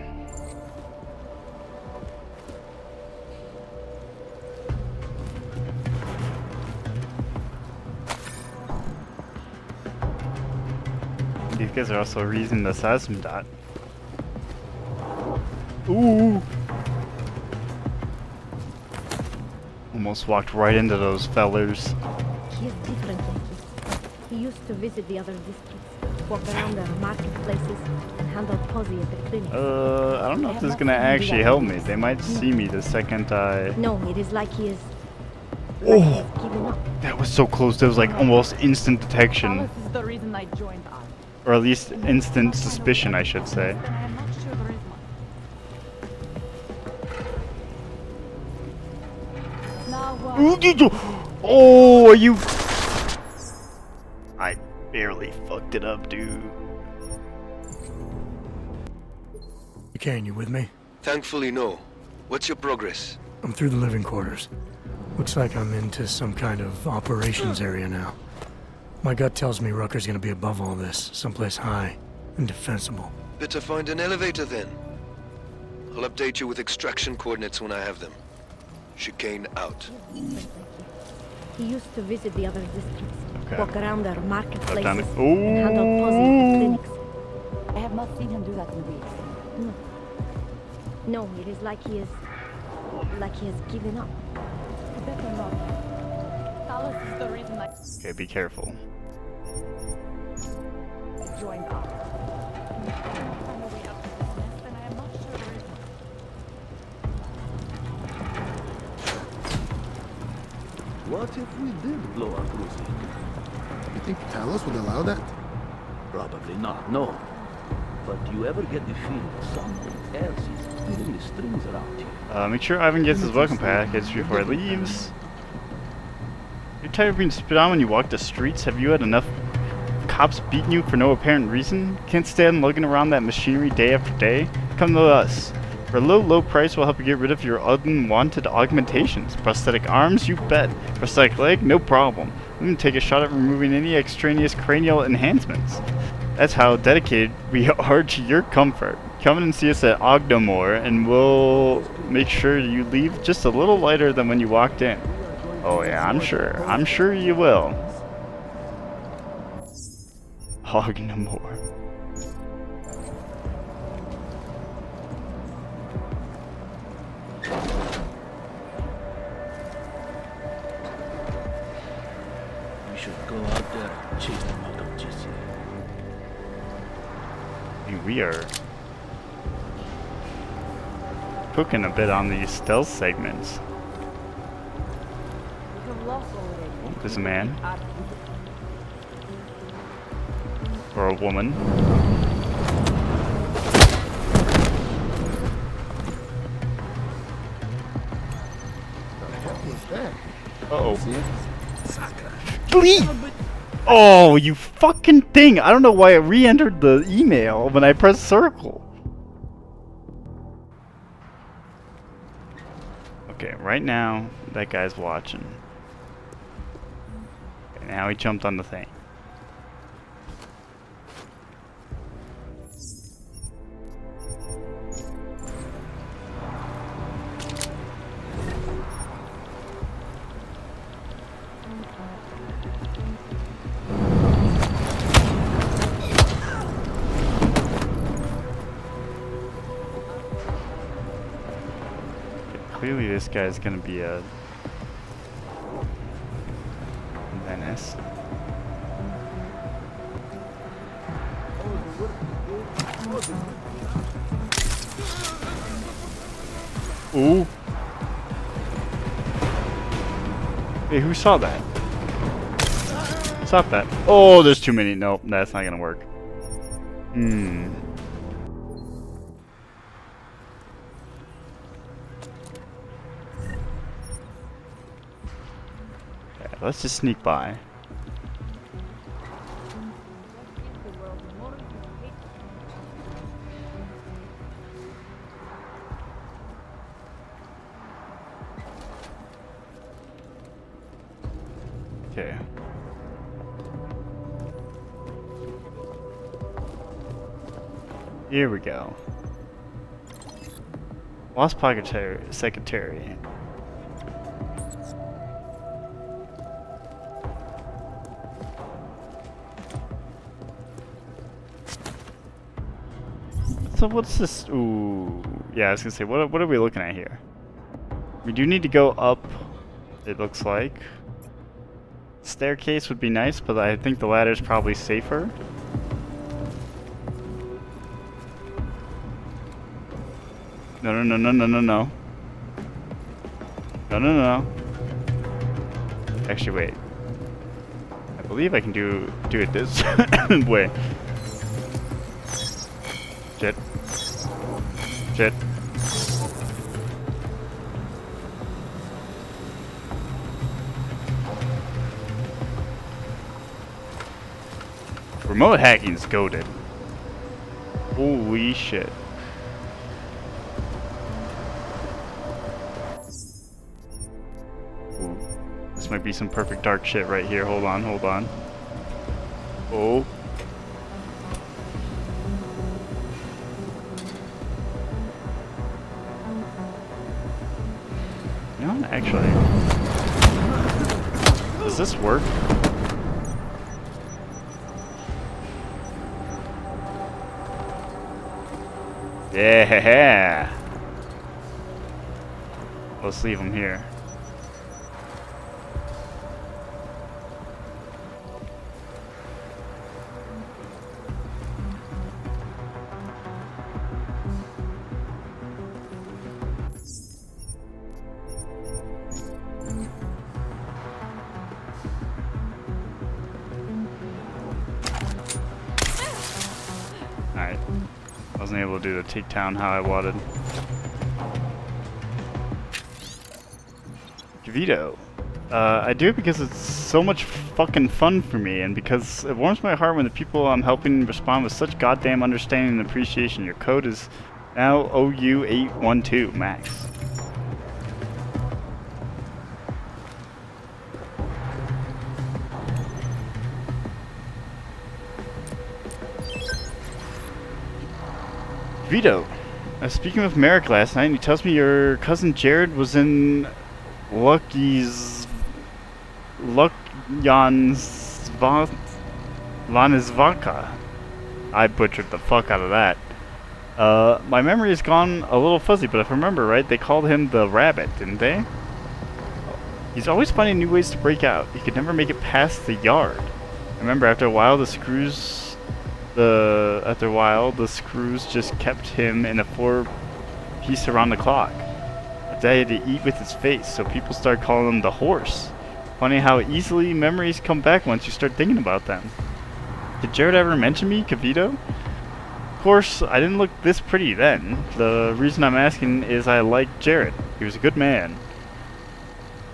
S1: These guys are also a reason the seism dot. Ooh! Almost walked right into those fellers.
S17: He is different like this. He used to visit the other districts, walk around the marketplaces, and handle Posy at the clinic.
S1: I don't know if this is gonna actually help me. They might see me the second I...
S17: No, it is like he is...
S1: Oh! That was so close. That was like almost instant detection.
S12: This is the reason I joined us.
S1: Or at least instant suspicion, I should say.
S12: I'm not sure there is one. Now,
S1: Oh, are you... I barely fucked it up, dude.
S2: Chicane, you with me?
S6: Thankfully, no. What's your progress?
S2: I'm through the living quarters. Looks like I'm into some kind of operations area now. My gut tells me Rucker's gonna be above all this, someplace high and defensible.
S6: Better find an elevator then. I'll update you with extraction coordinates when I have them. Chicane out.
S17: He used to visit the other districts,
S1: Okay.
S17: walk around the marketplaces,
S1: done it.
S17: and handle Posy at the clinics.
S12: I have not seen him do that in weeks.
S17: No, it is like he is... like he has given up.
S12: Better not. Talos is the reason I
S1: Okay, be careful.
S12: joined us. Find a way out of this mess, and I am not sure there is one.
S15: What if we did blow up Lucy?
S13: You think Talos would allow that?
S15: Probably not, no. But do you ever get the feeling someone else is pulling the strings around you?
S1: Make sure Ivan gets his welcome package before he leaves. You're tired of being spit on when you walk the streets? Have you had enough cops beating you for no apparent reason? Can't stand lugging around that machinery day after day? Come to us. For a low price, we'll help you get rid of your unwanted augmentations. Prosthetic arms? You bet. Prosthetic leg? No problem. We can take a shot at removing any extraneous cranial enhancements. That's how dedicated we are to your comfort. Come in and see us at Ogdomore, and we'll make sure you leave just a little lighter than when you walked in. Oh yeah, I'm sure. I'm sure you will. Hog no more.
S15: We should go out there and chase them out of Jesse.
S1: We are cooking a bit on these stealth segments. Oh, there's a man. Or a woman. Uh-oh. Leave! Oh, you fucking thing! I don't know why it re-entered the email when I pressed circle. Okay, right now, that guy's watching. Okay, now he jumped on the thing. Clearly this guy's gonna be a menace. Ooh. Hey, who saw that? Stop that. Oh, there's too many. Nope, that's not gonna work. Let's just sneak by. Okay. Here we go. Lost secretary. So what's this? Ooh, yeah, I was gonna say, what are we looking at here? We do need to go up, it looks like. Staircase would be nice, but I think the ladder's probably safer. No. No. Actually, wait. I believe I can do it this way. Shit. Remote hacking's goated. Holy shit. Ooh. This might be some perfect dark shit right here. Hold on. Oh. No, actually. Does this work? Yeah. Let's leave him here. Alright. I wasn't able to do the takedown how I wanted. Vito. I do it because it's so much fucking fun for me, and because it warms my heart when the people I'm helping respond with such goddamn understanding and appreciation. Your code is now OU812 max. Vito, I was speaking with Merrick last night, and he tells me your cousin Jared was in Lucky's Vanizvaka. I butchered the fuck out of that. My memory has gone a little fuzzy, but if I remember right, they called him the Rabbit, didn't they? He's always finding new ways to break out. He could never make it past the yard. I remember after a while the screws just kept him in a 4-piece around the clock. A day had to eat with his face, so people started calling him the Horse. Funny how easily memories come back once you start thinking about them. Did Jared ever mention me, Cavito? Of course, I didn't look this pretty then. The reason I'm asking is I liked Jared. He was a good man.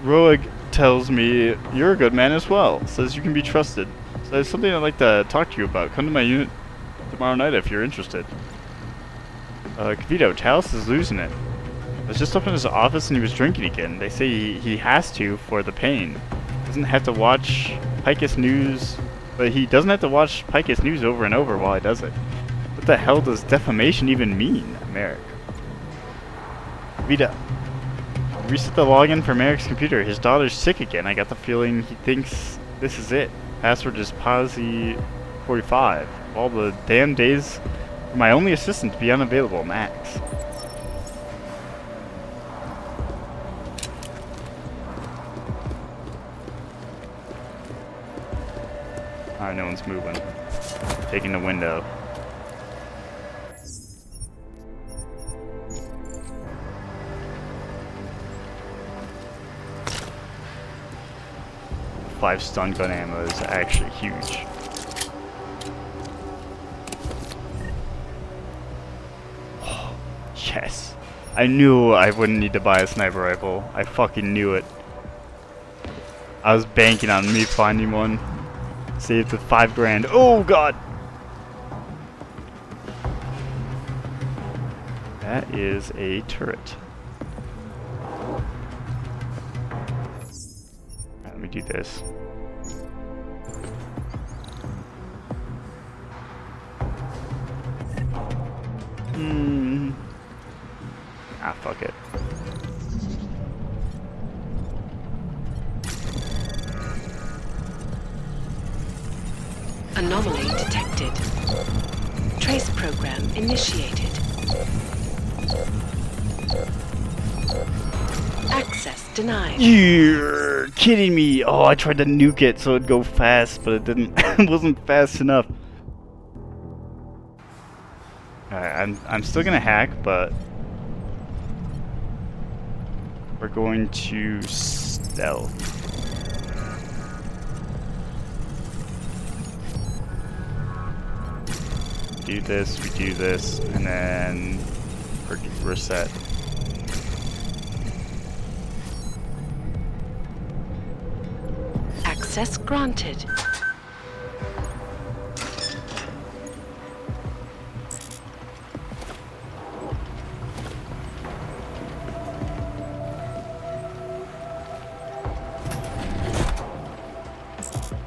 S1: Roeg tells me you're a good man as well. Says you can be trusted. So there's something I'd like to talk to you about. Come to my unit tomorrow night if you're interested. Cavito, Talos is losing it. I was just up in his office and he was drinking again. They say he has to for the pain. Doesn't have to watch Picus News, but he doesn't have to watch Picus News over and over while he does it. What the hell does defamation even mean, Merrick? Cavito. Reset the login for Merrick's computer. His daughter's sick again. I got the feeling he thinks this is it. Password is Posy45. All the damn days for my only assistant to be unavailable, Max. Alright, no one's moving. Taking the window. Five stun gun ammo is actually huge. Oh, yes. I knew I wouldn't need to buy a sniper rifle. I fucking knew it. I was banking on me finding one. Saved the $5 grand. Oh god! That is a turret. Alright, let me do this. Ah, fuck it.
S10: Anomaly detected. Trace program initiated. Access denied.
S1: You're kidding me! Oh, I tried to nuke it so it'd go fast, but it didn't. It wasn't fast enough. Alright, I'm still gonna hack, but we're going to stealth. Do this, we do this, and then we're set.
S10: Access granted.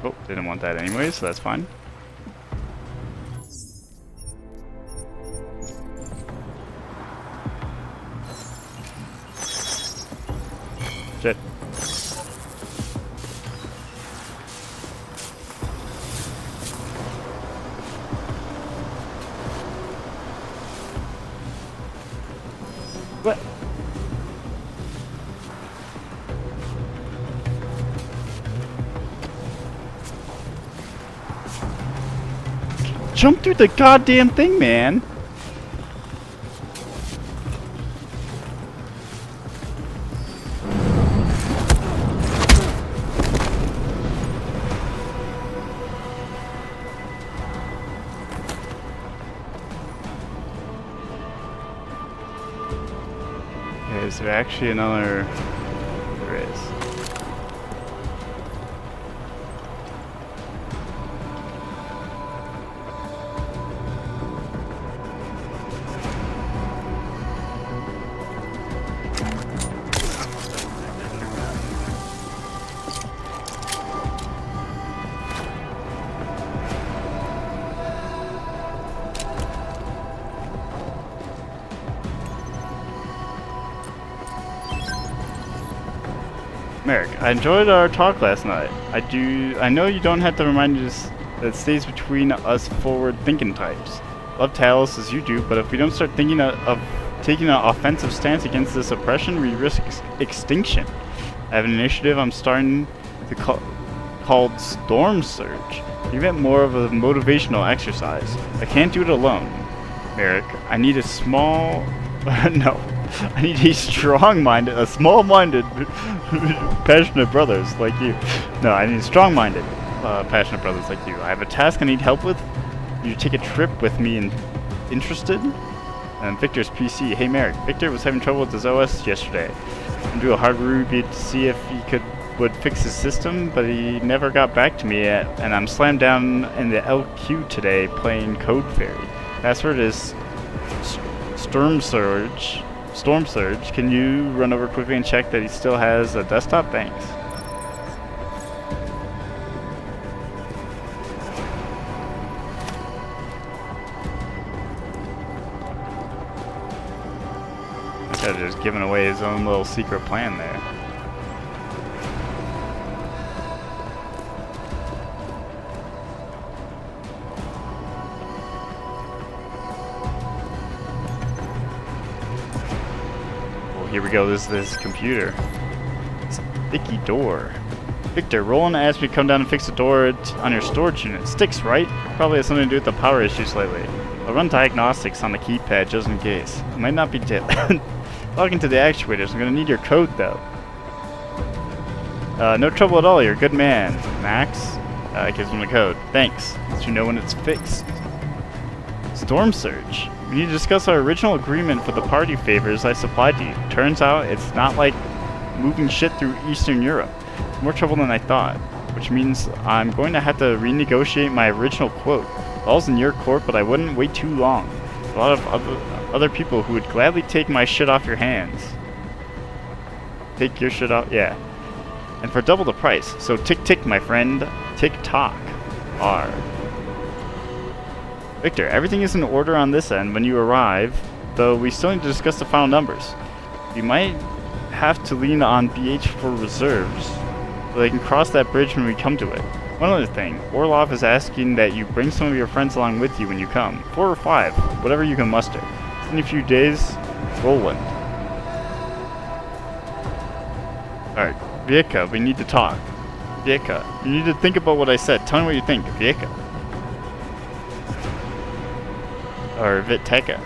S1: Oh, didn't want that anyway, so that's fine. Shit. What? Jump through the goddamn thing, man! Okay, is there actually another? There is. Merrick, I enjoyed our talk last night. I know you don't have to remind you that it stays between us forward-thinking types. Love Talos as you do, but if we don't start thinking of taking an offensive stance against this oppression, we risk extinction. I have an initiative I'm starting to called Storm Surge. Give it more of a motivational exercise. I can't do it alone. Merrick, I need a small... no. I need a strong-minded, small-minded, passionate brothers like you. No, I need strong-minded, passionate brothers like you. I have a task I need help with. You take a trip with me and interested? And Victor's PC. Hey Merrick, Victor was having trouble with his OS yesterday. I'm doing a hard Ruby to see if he would fix his system, but he never got back to me yet, and I'm slammed down in the LQ today playing Code Fairy. Password is Storm Surge. Can you run over quickly and check that he still has a desktop? Thanks. Instead of just giving away his own little secret plan there. Here we go, this is this computer. It's a thicky door. Victor, Roland asked me to come down and fix the door on your storage unit. Sticks, right? Probably has something to do with the power issues lately. I'll run diagnostics on the keypad just in case. It might not be logging to the actuators. I'm gonna need your code though. No trouble at all, you're a good man. Max? Gives him the code. Thanks. Let you know when it's fixed. Storm Surge. We need to discuss our original agreement for the party favors I supplied to you. Turns out it's not like moving shit through Eastern Europe. It's more trouble than I thought, which means I'm going to have to renegotiate my original quote. All's in your court, but I wouldn't wait too long. A lot of other people who would gladly take my shit off your hands. Take your shit off? Yeah. And for double the price. So tick tick, my friend. Tick tock. R. Victor, everything is in order on this end when you arrive, though we still need to discuss the final numbers. You might have to lean on BH for reserves, so they can cross that bridge when we come to it. One other thing, Orlov is asking that you bring some of your friends along with you when you come. 4 or 5, whatever you can muster. In a few days, Roland. Alright, Vieka, we need to talk. Vieka, you need to think about what I said. Tell me what you think, Vieka. Or Viteka.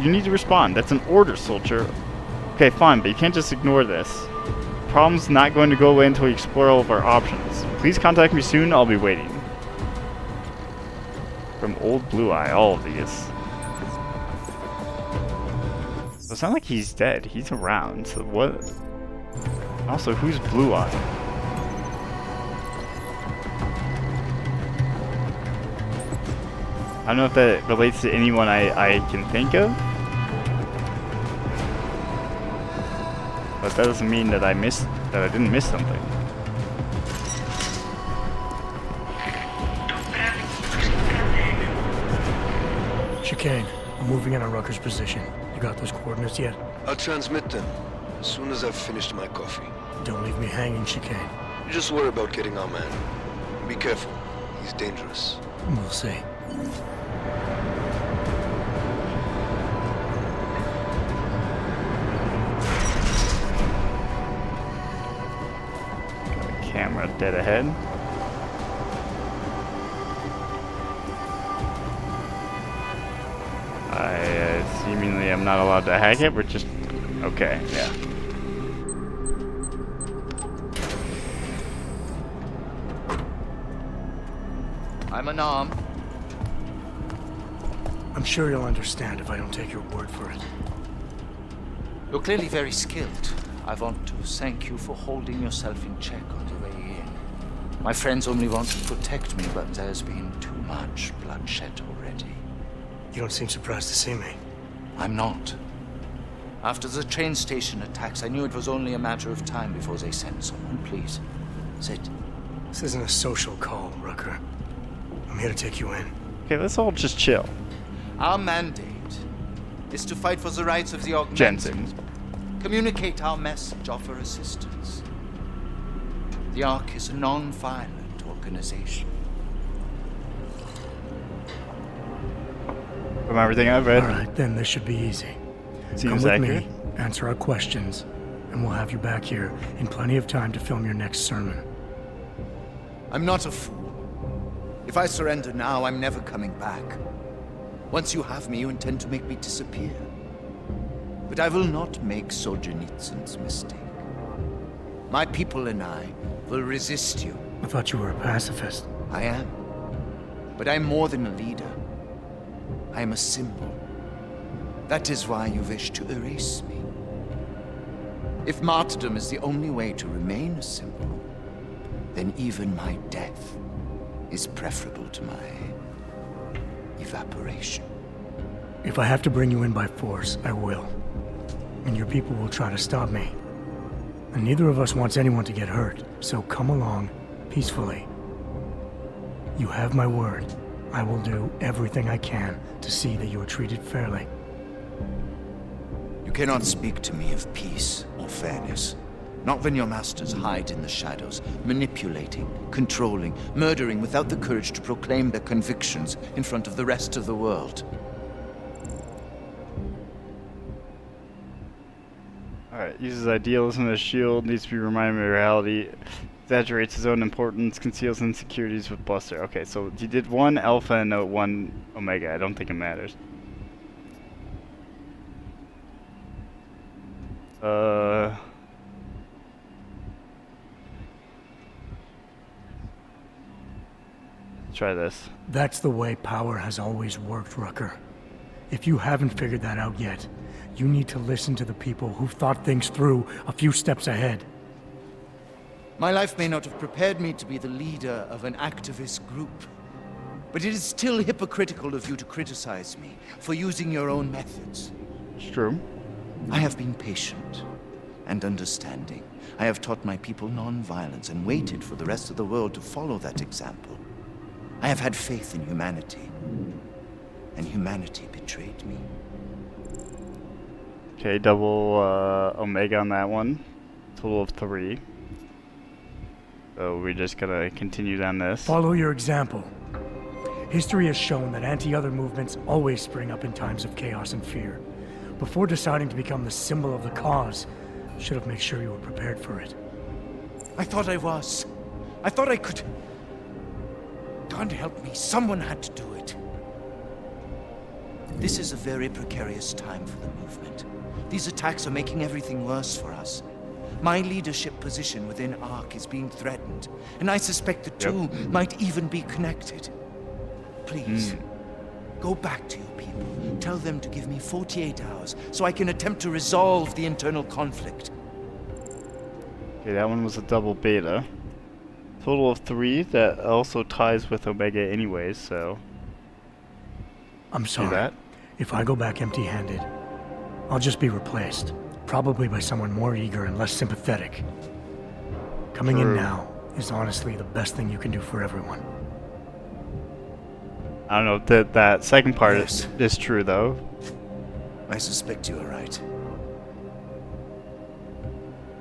S1: You need to respond. That's an order, soldier. Okay, fine, but you can't just ignore this. The problem's not going to go away until we explore all of our options. Please contact me soon, I'll be waiting. From Old Blue Eye, all of these. It's not like he's dead, he's around, so what? Also, who's Blue Eye? I don't know if that relates to anyone I can think of. But that doesn't mean that I didn't miss something.
S2: Chicane, I'm moving in on Rucker's position. You got those coordinates yet?
S6: I'll transmit them as soon as I've finished my coffee.
S2: Don't leave me hanging, Chicane.
S6: You just worry about getting our man. Be careful. He's dangerous.
S2: We'll see.
S1: Camera dead ahead. Seemingly I'm not allowed to hack it. We're just okay. Yeah.
S5: I'm unarmed.
S2: I'm sure you'll understand if I don't take your word for it.
S5: You're clearly very skilled. I want to thank you for holding yourself in check on the way in. My friends only want to protect me, but there's been too much bloodshed already.
S2: You don't seem surprised to see me.
S5: I'm not. After the train station attacks, I knew it was only a matter of time before they sent someone. Please, sit.
S2: This isn't a social call, Rucker. I'm here to take you in.
S1: Okay, let's all just chill.
S5: Our mandate is to fight for the rights of the augmented.
S1: Jensen.
S5: Communicate our message, offer assistance. The Ark is a non-violent organization.
S1: From everything I've read.
S2: Alright, then this should be easy.
S1: Seems
S2: Come with
S1: accurate.
S2: me, answer our questions, and we'll have you back here in plenty of time to film your next sermon.
S18: I'm not a fool. If I surrender now, I'm never coming back. Once you have me, you intend to make me disappear. But I will not make Solzhenitsyn's mistake. My people and I will resist you.
S2: I thought you were a pacifist.
S18: I am. But I'm more than a leader. I am a symbol. That is why you wish to erase me. If martyrdom is the only way to remain a symbol, then even my death is preferable to my evaporation.
S2: If I have to bring you in by force, I will. And your people will try to stop me. And neither of us wants anyone to get hurt, so come along peacefully. You have my word. I will do everything I can to see that you are treated fairly.
S18: You cannot speak to me of peace or fairness. Not when your masters hide in the shadows, manipulating, controlling, murdering without the courage to proclaim their convictions in front of the rest of the world.
S1: Alright, uses idealism as a shield, needs to be reminded of reality, exaggerates his own importance, conceals insecurities with bluster. Okay, so he did one alpha and one omega. I don't think it matters. Try this.
S2: That's the way power has always worked, Rucker. If you haven't figured that out yet, you need to listen to the people who've thought things through a few steps ahead.
S18: My life may not have prepared me to be the leader of an activist group, but it is still hypocritical of you to criticize me for using your own methods.
S1: It's true.
S18: I have been patient and understanding. I have taught my people non-violence and waited for the rest of the world to follow that example. I have had faith in humanity, and humanity betrayed me.
S1: Okay, double omega on that one. Total of 3. So we're just gonna continue down this.
S2: Follow your example. History has shown that anti-other movements always spring up in times of chaos and fear. Before deciding to become the symbol of the cause, you should have made sure you were prepared for it.
S18: I thought I was. I thought I could. God help me, someone had to do it. This is a very precarious time for the movement. These attacks are making everything worse for us. My leadership position within ARC is being threatened, and I suspect the two might even be connected. Please, go back to your people. Tell them to give me 48 hours so I can attempt to resolve the internal conflict.
S1: Okay, that one was a double beta. Total of 3. That also ties with omega anyways, so...
S2: I'm sorry. If I go back empty-handed, I'll just be replaced. Probably by someone more eager and less sympathetic. Coming in now is honestly the best thing you can do for everyone.
S1: I don't know, that second part is true, though.
S18: I suspect you are right.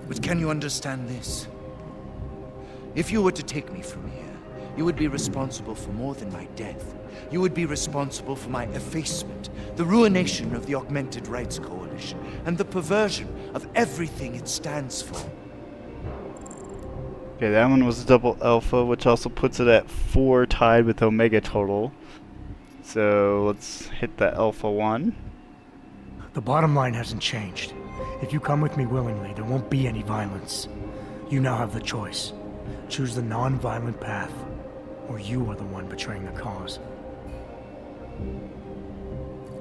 S18: But can you understand this? If you were to take me from here, you would be responsible for more than my death. You would be responsible for my effacement, the ruination of the Augmented Rights Coalition, and the perversion of everything it stands for.
S1: Okay, that one was double alpha, which also puts it at 4 tied with omega total. So let's hit the alpha one.
S2: The bottom line hasn't changed. If you come with me willingly, there won't be any violence. You now have the choice. Choose the non-violent path, or you are the one betraying the cause.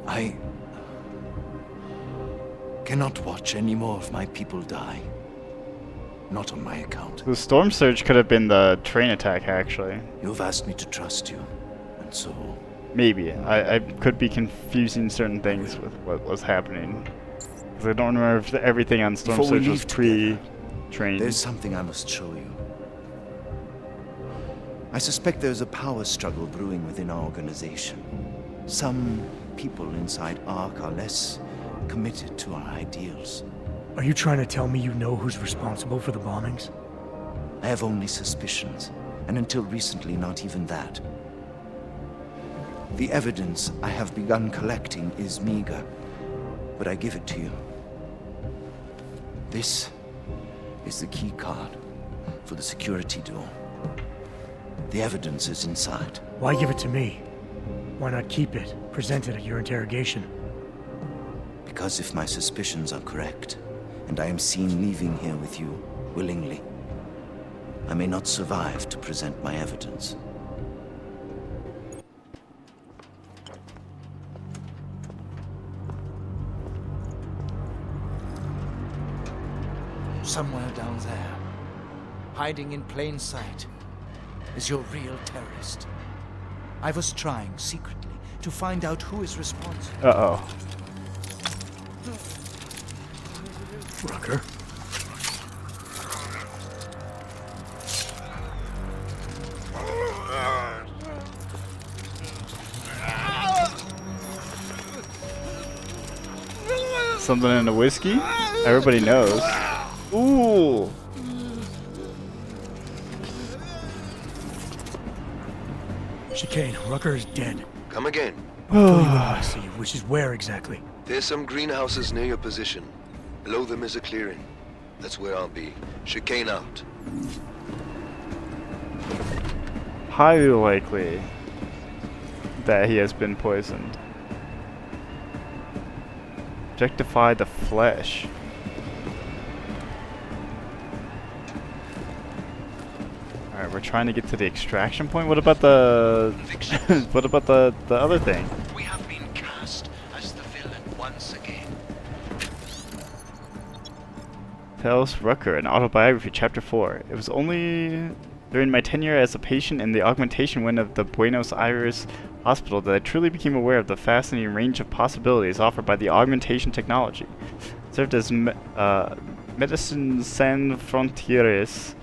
S18: I cannot watch any more of my people die. Not on my account.
S1: The storm surge could have been the train attack, actually.
S18: You've asked me to trust you, and so...
S1: Maybe. I could be confusing certain things with what was happening. Because I don't remember if everything on storm
S18: Before we
S1: surge was
S18: leave
S1: pre-trained.
S18: There's something I must show you. I suspect there's a power struggle brewing within our organization. Some people inside ARC are less committed to our ideals.
S2: Are you trying to tell me you know who's responsible for the bombings?
S18: I have only suspicions, and until recently not even that. The evidence I have begun collecting is meager, but I give it to you. This is the key card for the security door. The evidence is inside.
S2: Why give it to me? Why not keep it, present it at your interrogation?
S18: Because if my suspicions are correct, and I am seen leaving here with you willingly, I may not survive to present my evidence. Somewhere down there, hiding in plain sight, is your real terrorist. I was trying secretly to find out who is responsible.
S1: Uh-oh.
S2: Rucker?
S1: Something in the whiskey? Everybody knows. Ooh!
S2: Chicane, Rucker is dead.
S6: Come again.
S2: I'll fill you in when I see you, which is where exactly?
S6: There's some greenhouses near your position. Below them is a clearing. That's where I'll be. Chicane out.
S1: Highly likely that he has been poisoned. Objectify the flesh. Alright, we're trying to get to the extraction point. What about the what about the other thing?
S14: We have been cast as the villain once again.
S1: Tells Rucker, an autobiography, chapter 4. It was only during my tenure as a patient in the augmentation wing of the Buenos Aires hospital that I truly became aware of the fascinating range of possibilities offered by the augmentation technology. Served as Medicine Sans Frontieres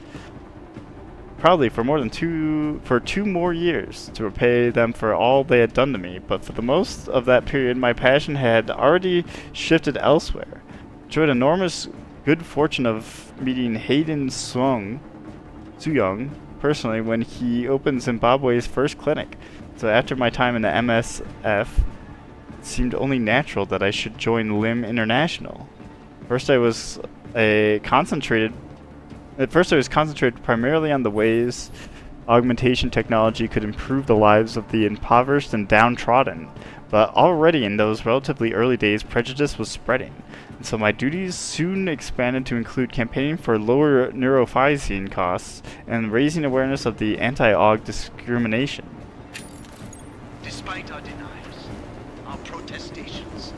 S1: proudly for two more years to repay them for all they had done to me, but for the most of that period my passion had already shifted elsewhere. Enjoyed enormous good fortune of meeting Hayden Suyong personally when he opened Zimbabwe's first clinic. So after my time in the MSF, it seemed only natural that I should join LIM International. First I was concentrated primarily on the ways augmentation technology could improve the lives of the impoverished and downtrodden, but already in those relatively early days prejudice was spreading, and so my duties soon expanded to include campaigning for lower neurophysine costs and raising awareness of the anti-aug discrimination.
S14: Despite our denials, our protestations,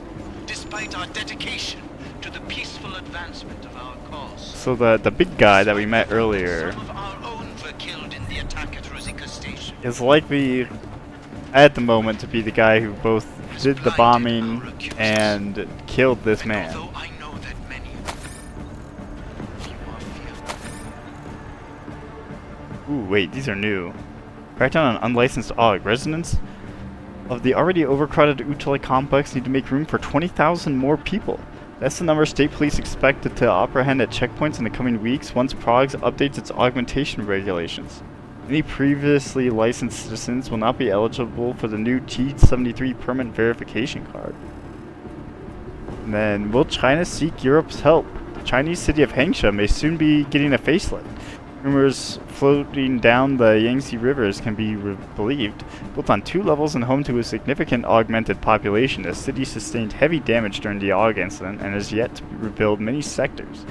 S14: despite our dedication to the peaceful advancement of our cause.
S1: So the big guy that we met earlier
S14: Some of our own were killed in the attack at Rosica Station.
S1: is likely at the moment to be the guy who both did the bombing and killed this man.
S14: I know that many of you are fearful.
S1: Ooh, wait, these are new. Crackdown on unlicensed AUG. Residents of the already overcrowded Utali complex need to make room for 20,000 more people. That's the number state police expected to apprehend at checkpoints in the coming weeks once Prague updates its augmentation regulations. Any previously licensed citizens will not be eligible for the new T-73 permanent verification card. And then, will China seek Europe's help? The Chinese city of Hangsha may soon be getting a facelift. Rumors floating down the Yangtze rivers can be believed. Built on 2 levels and home to a significant augmented population, the city sustained heavy damage during the AUG incident and has yet to rebuild many sectors.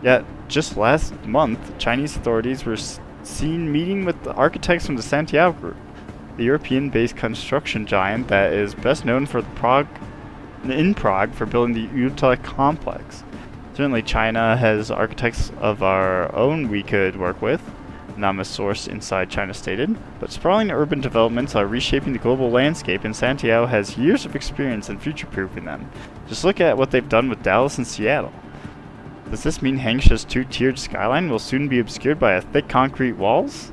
S1: Yet, just last month, Chinese authorities were seen meeting with the architects from the Santiago Group, the European-based construction giant that is best known for Prague for building the Utah complex. Certainly China has architects of our own we could work with, anonymous source inside China stated, but sprawling urban developments are reshaping the global landscape and Santiago has years of experience in future-proofing them. Just look at what they've done with Dallas and Seattle. Does this mean Hangsha's 2-tiered skyline will soon be obscured by a thick concrete walls?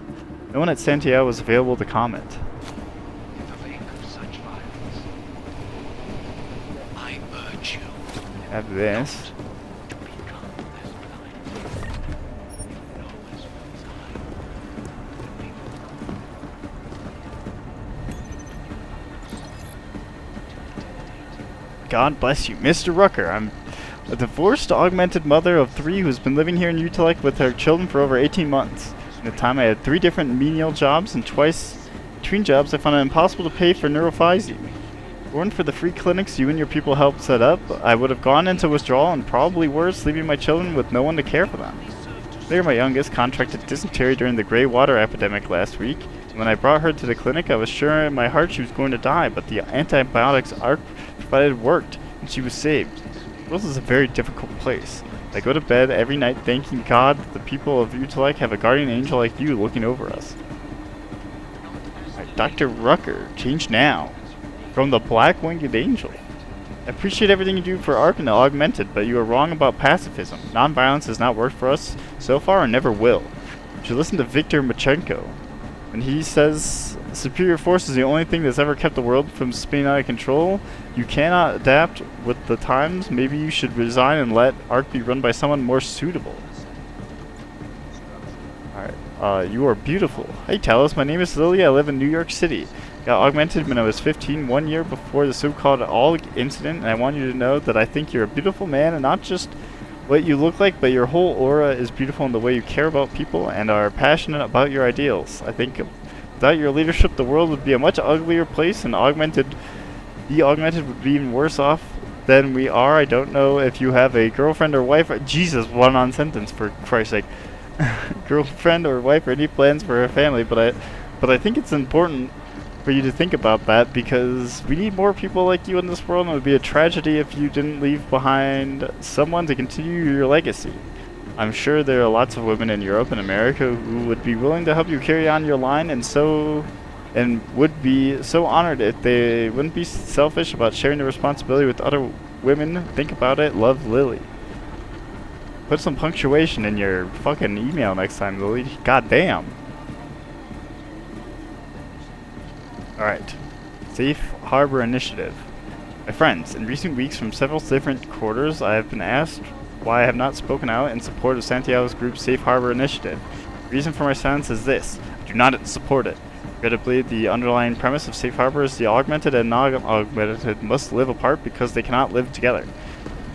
S1: No one at Santiago was available to comment.
S14: In the wake of such violence, I urge you
S1: Have this.
S14: to become as blind. No as
S1: God bless you. Mr. Rucker, I'm a divorced, augmented mother of 3 who's been living here in Utah with her children for over 18 months. In the time I had 3 different menial jobs, and twice between jobs I found it impossible to pay for neurophysi. If it weren't for the free clinics you and your people helped set up, I would have gone into withdrawal and probably worse, leaving my children with no one to care for them. Later, my youngest contracted dysentery during the gray water epidemic last week. When I brought her to the clinic, I was sure in my heart she was going to die, but the antibiotics ARC provided worked, and she was saved. The world is a very difficult place. I go to bed every night thanking God that the people of Utah have a guardian angel like you looking over us. Right, Dr. Rucker, change now. From the Black Winged Angel. I appreciate everything you do for ARC and the Augmented, but you are wrong about pacifism. Nonviolence has not worked for us so far and never will. You should listen to Viktor Machenko. When he says superior force is the only thing that's ever kept the world from spinning out of control, you cannot adapt with the times. Maybe you should resign and let ARC be run by someone more suitable. Alright, you are beautiful. Hey Talos, my name is Lily, I live in New York City. Got augmented when I was 15, 1 year before the so-called AUG incident, and I want you to know that I think you're a beautiful man, and not just what you look like, but your whole aura is beautiful in the way you care about people and are passionate about your ideals. I think without your leadership, the world would be a much uglier place, and the augmented would be even worse off than we are. I don't know if you have a girlfriend or wife. Jesus, one-on sentence, for Christ's sake. Girlfriend or wife or any plans for a family, but I think it's important for you to think about that, because we need more people like you in this world, and it would be a tragedy if you didn't leave behind someone to continue your legacy. I'm sure there are lots of women in Europe and America who would be willing to help you carry on your line, and would be so honored if they wouldn't be selfish about sharing the responsibility with other women. Think about it. Love, Lily. Put some punctuation in your fucking email next time, Lily. God damn. Alright. Safe Harbor Initiative. My friends, in recent weeks from several different quarters, I have been asked why I have not spoken out in support of Santiago's group's Safe Harbor Initiative. The reason for my silence is this: I do not support it. Regrettably, the underlying premise of Safe Harbor is the augmented and non-augmented must live apart because they cannot live together.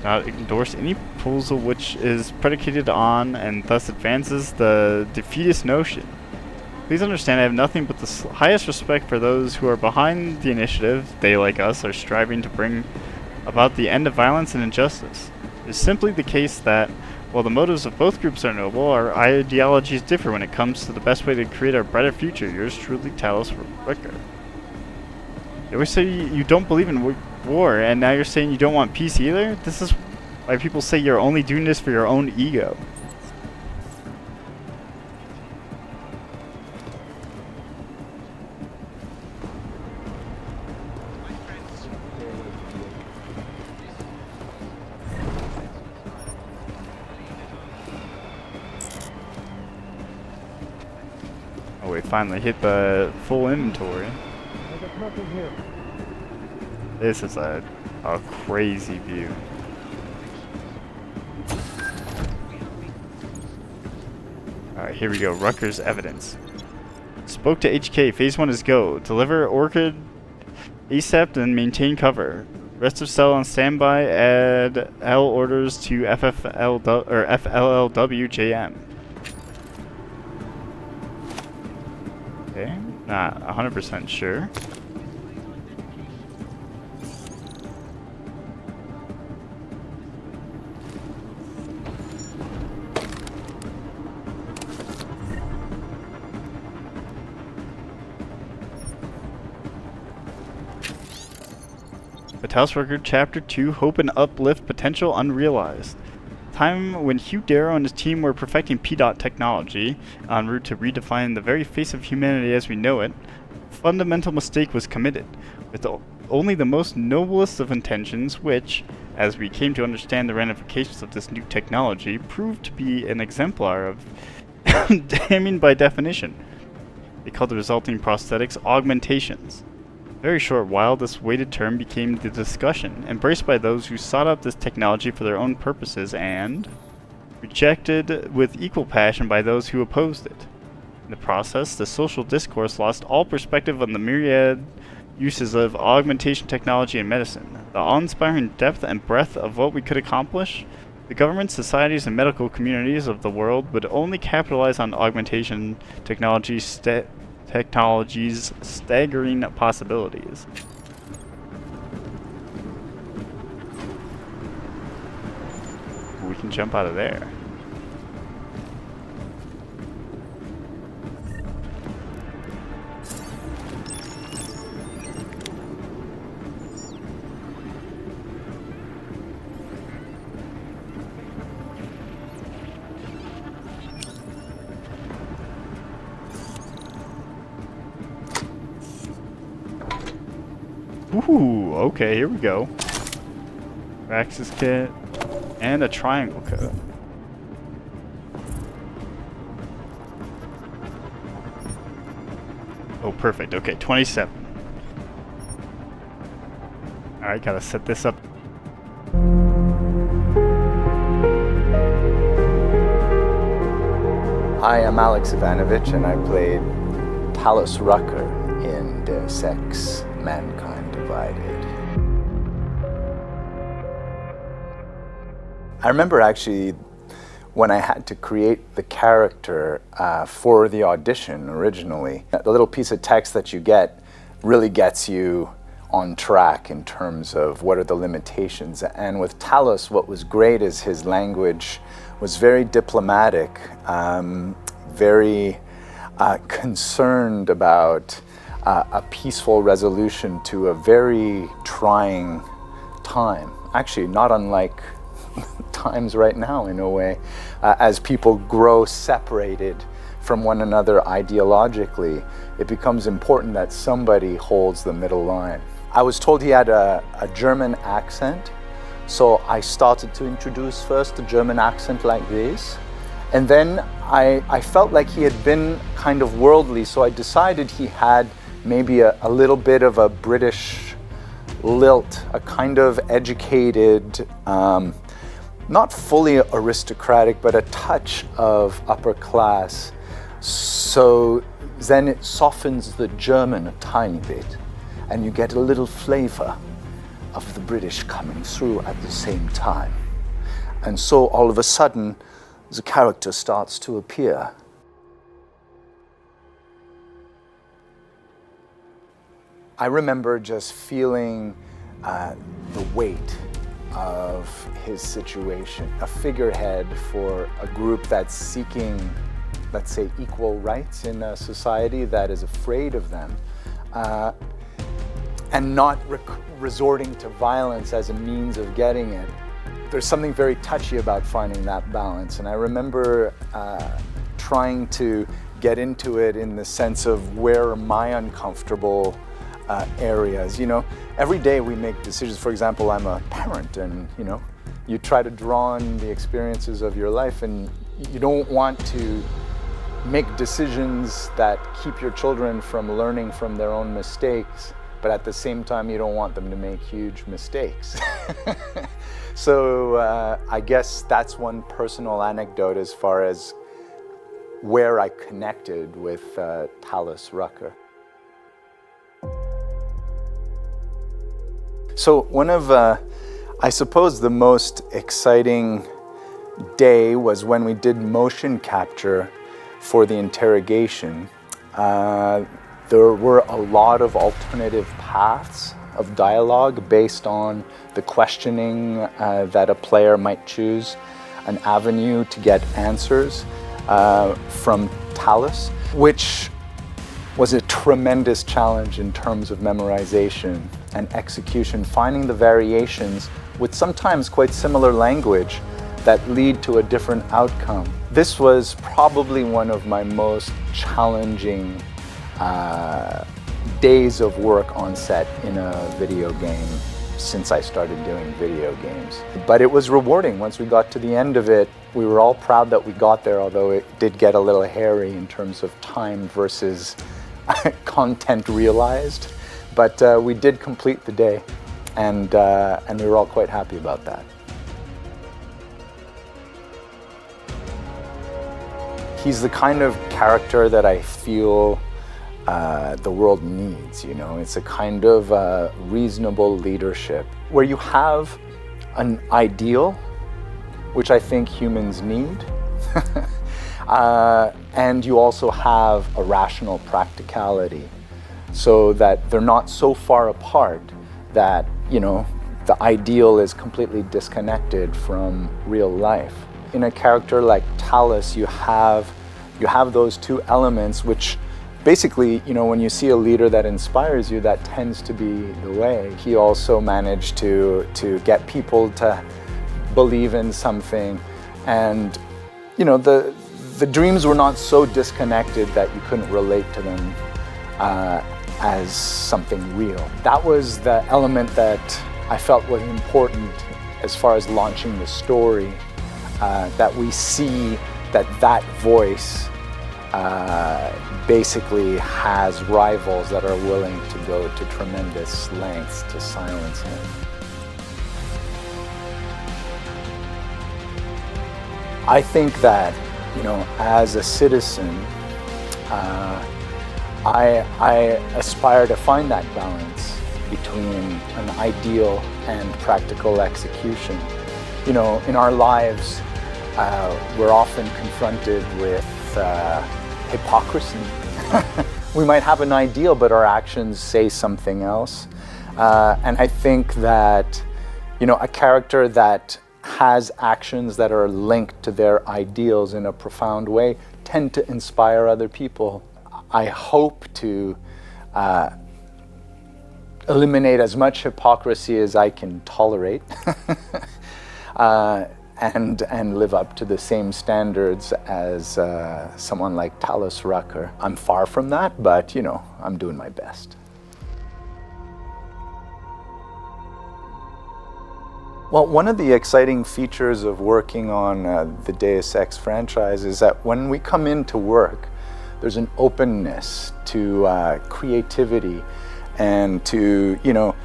S1: I do not endorse any proposal which is predicated on and thus advances the defeatist notion. Please understand I have nothing but the highest respect for those who are behind the initiative. They, like us, are striving to bring about the end of violence and injustice. It is simply the case that, while the motives of both groups are noble, our ideologies differ when it comes to the best way to create a brighter future. Yours truly, Talos Ricker. You always say you don't believe in war, and now you're saying you don't want peace either? This is why people say you're only doing this for your own ego. Oh, we finally hit the full inventory. This is a crazy view. Alright, here we go. Rucker's evidence. Spoke to HK. Phase 1 is go. Deliver Orchid ASAP and maintain cover. Rest of cell on standby. Add L orders to FLLWJM. Okay, not 100% sure. Talos Record Chapter 2, Hope and Uplift Potential Unrealized. Time when Hugh Darrow and his team were perfecting P-Dot technology, en route to redefine the very face of humanity as we know it, a fundamental mistake was committed, with only the most noblest of intentions, which, as we came to understand the ramifications of this new technology, proved to be an exemplar of damning by definition. They called the resulting prosthetics augmentations. Very short while, this weighted term became the discussion, embraced by those who sought out this technology for their own purposes and rejected with equal passion by those who opposed it. In the process, the social discourse lost all perspective on the myriad uses of augmentation technology in medicine, the awe-inspiring depth and breadth of what we could accomplish. The governments, societies, and medical communities of the world would only capitalize on augmentation technology's staggering possibilities. We can jump out of there. Ooh, okay, here we go. Axis kit and a triangle kit. Oh, perfect. Okay, 27. Alright, gotta set this up.
S19: Hi, I'm Alex Ivanovich, and I played Talos Rucker in Deus Ex: Mankind Divided. I remember actually when I had to create the character for the audition originally, the little piece of text that you get really gets you on track in terms of what are the limitations. And with Talos, what was great is his language was very diplomatic, very concerned about a peaceful resolution to a very trying time. Actually, not unlike times right now in a way, as people grow separated from one another ideologically, it becomes important that somebody holds the middle line. I was told he had a German accent, so I started to introduce first a German accent like this, and then I felt like he had been kind of worldly, so I decided he had maybe a little bit of a British lilt, a kind of educated, not fully aristocratic, but a touch of upper class. So then it softens the German a tiny bit, and you get a little flavor of the British coming through at the same time. And so all of a sudden, the character starts to appear. I remember just feeling the weight of his situation, a figurehead for a group that's seeking, let's say, equal rights in a society that is afraid of them, and not resorting to violence as a means of getting it. There's something very touchy about finding that balance, and I remember trying to get into it in the sense of where are my uncomfortable areas. You know, every day we make decisions. For example, I'm a parent, and you know, you try to draw on the experiences of your life, and you don't want to make decisions that keep your children from learning from their own mistakes, but at the same time you don't want them to make huge mistakes. So I guess that's one personal anecdote as far as where I connected with Talos Rucker. So one of, I suppose, the most exciting day was when we did motion capture for the interrogation. There were a lot of alternative paths of dialogue based on the questioning that a player might choose, an avenue to get answers from Talos, which was a tremendous challenge in terms of memorization and execution, finding the variations with sometimes quite similar language that lead to a different outcome. This was probably one of my most challenging days of work on set in a video game since I started doing video games. But it was rewarding. Once we got to the end of it, we were all proud that we got there, although it did get a little hairy in terms of time versus content realized. But we did complete the day, and we were all quite happy about that. He's the kind of character that I feel the world needs, you know. It's a kind of reasonable leadership where you have an ideal, which I think humans need, and you also have a rational practicality, so that they're not so far apart that, you know, the ideal is completely disconnected from real life. In a character like Talus, you have those two elements, which basically, you know, when you see a leader that inspires you, that tends to be the way. He also managed to get people to believe in something, and, you know, the dreams were not so disconnected that you couldn't relate to them as something real. That was the element that I felt was important as far as launching the story, that we see that voice basically has rivals that are willing to go to tremendous lengths to silence him. I think that, you know, as a citizen, I aspire to find that balance between an ideal and practical execution. You know, in our lives, we're often confronted with hypocrisy. We might have an ideal, but our actions say something else. And I think that, you know, a character that has actions that are linked to their ideals in a profound way tend to inspire other people. I hope to eliminate as much hypocrisy as I can tolerate. And live up to the same standards as someone like Talus Rucker. I'm far from that, but, you know, I'm doing my best. Well, one of the exciting features of working on the Deus Ex franchise is that when we come into work, there's an openness to creativity and to, you know,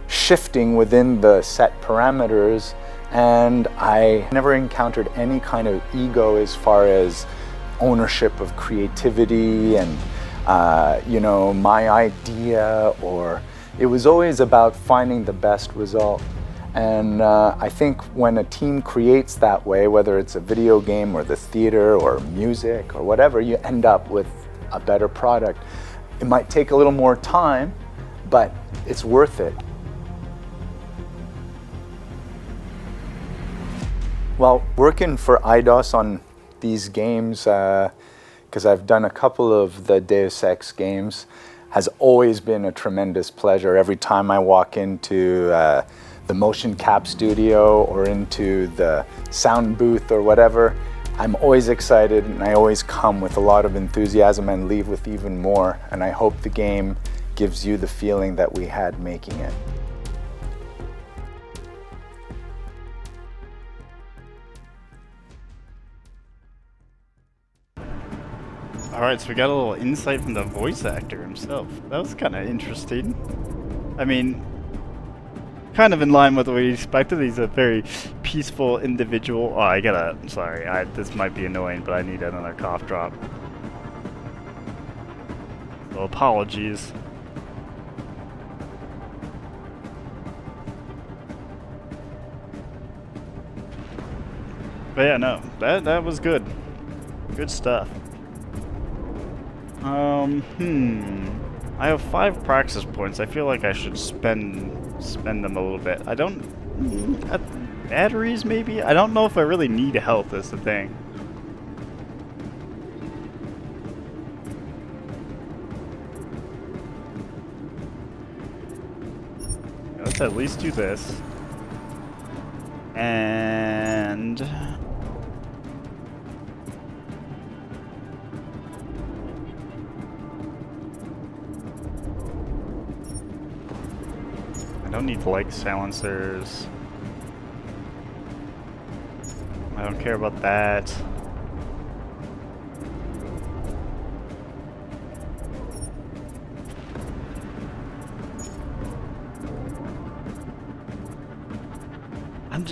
S19: shifting within the set parameters. And I never encountered any kind of ego as far as ownership of creativity and, you know, my idea, or it was always about finding the best result. And I think when a team creates that way, whether it's a video game or the theater or music or whatever, you end up with a better product. It might take a little more time, but it's worth it. Well, working for Eidos on these games, because I've done a couple of the Deus Ex games, has always been a tremendous pleasure. Every time I walk into the motion cap studio or into the sound booth or whatever, I'm always excited, and I always come with a lot of enthusiasm and leave with even more. And I hope the game gives you the feeling that we had making it.
S1: Alright, so we got a little insight from the voice actor himself. That was kind of interesting. I mean, kind of in line with what we expected. He's a very peaceful individual. Oh, sorry, this might be annoying, but I need another cough drop. So apologies. But yeah, no, that was good. Good stuff. I have 5 praxis points. I feel like I should spend them a little bit. I don't... batteries, maybe? I don't know if I really need health, that's the thing. Let's at least do this. And... I don't need light silencers. I don't care about that.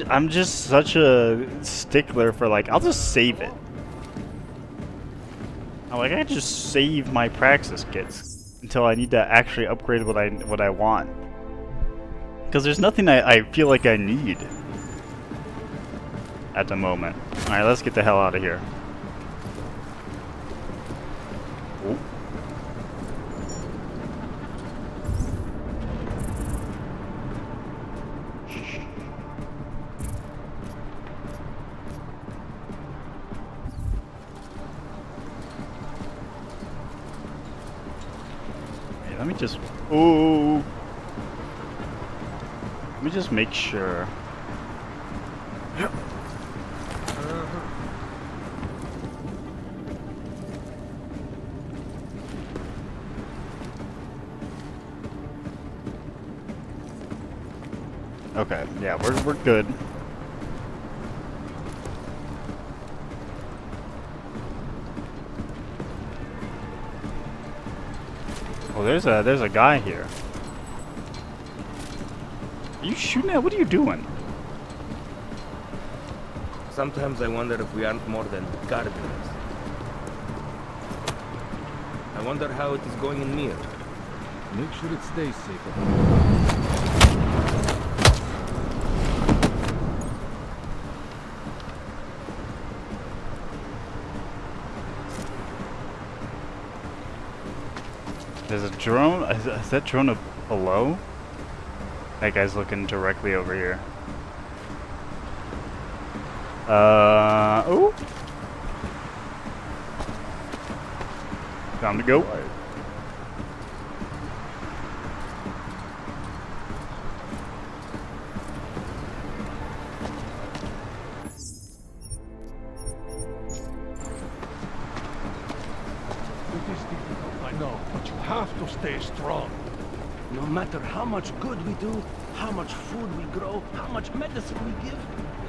S1: I'm just such a stickler for, like, I'll just save it. I just save my praxis kits. until I need to actually upgrade what I want. Because there's nothing I feel like I need at the moment. Alright, let's get the hell out of here. Oh. Hey, let me just... Oh! Let me just make sure. Okay, yeah, we're good. Oh, there's a guy here. Are you shooting at? What are you doing?
S20: Sometimes I wonder if we aren't more than gardeners. I wonder how it is going in Mir.
S13: Make sure it stays safe.
S1: There's a drone. Is that drone below? That guy's looking directly over here. Oh. Time to go.
S8: I know, but you have to stay strong.
S15: No matter how much good we do, how much food we grow, how much medicine we give,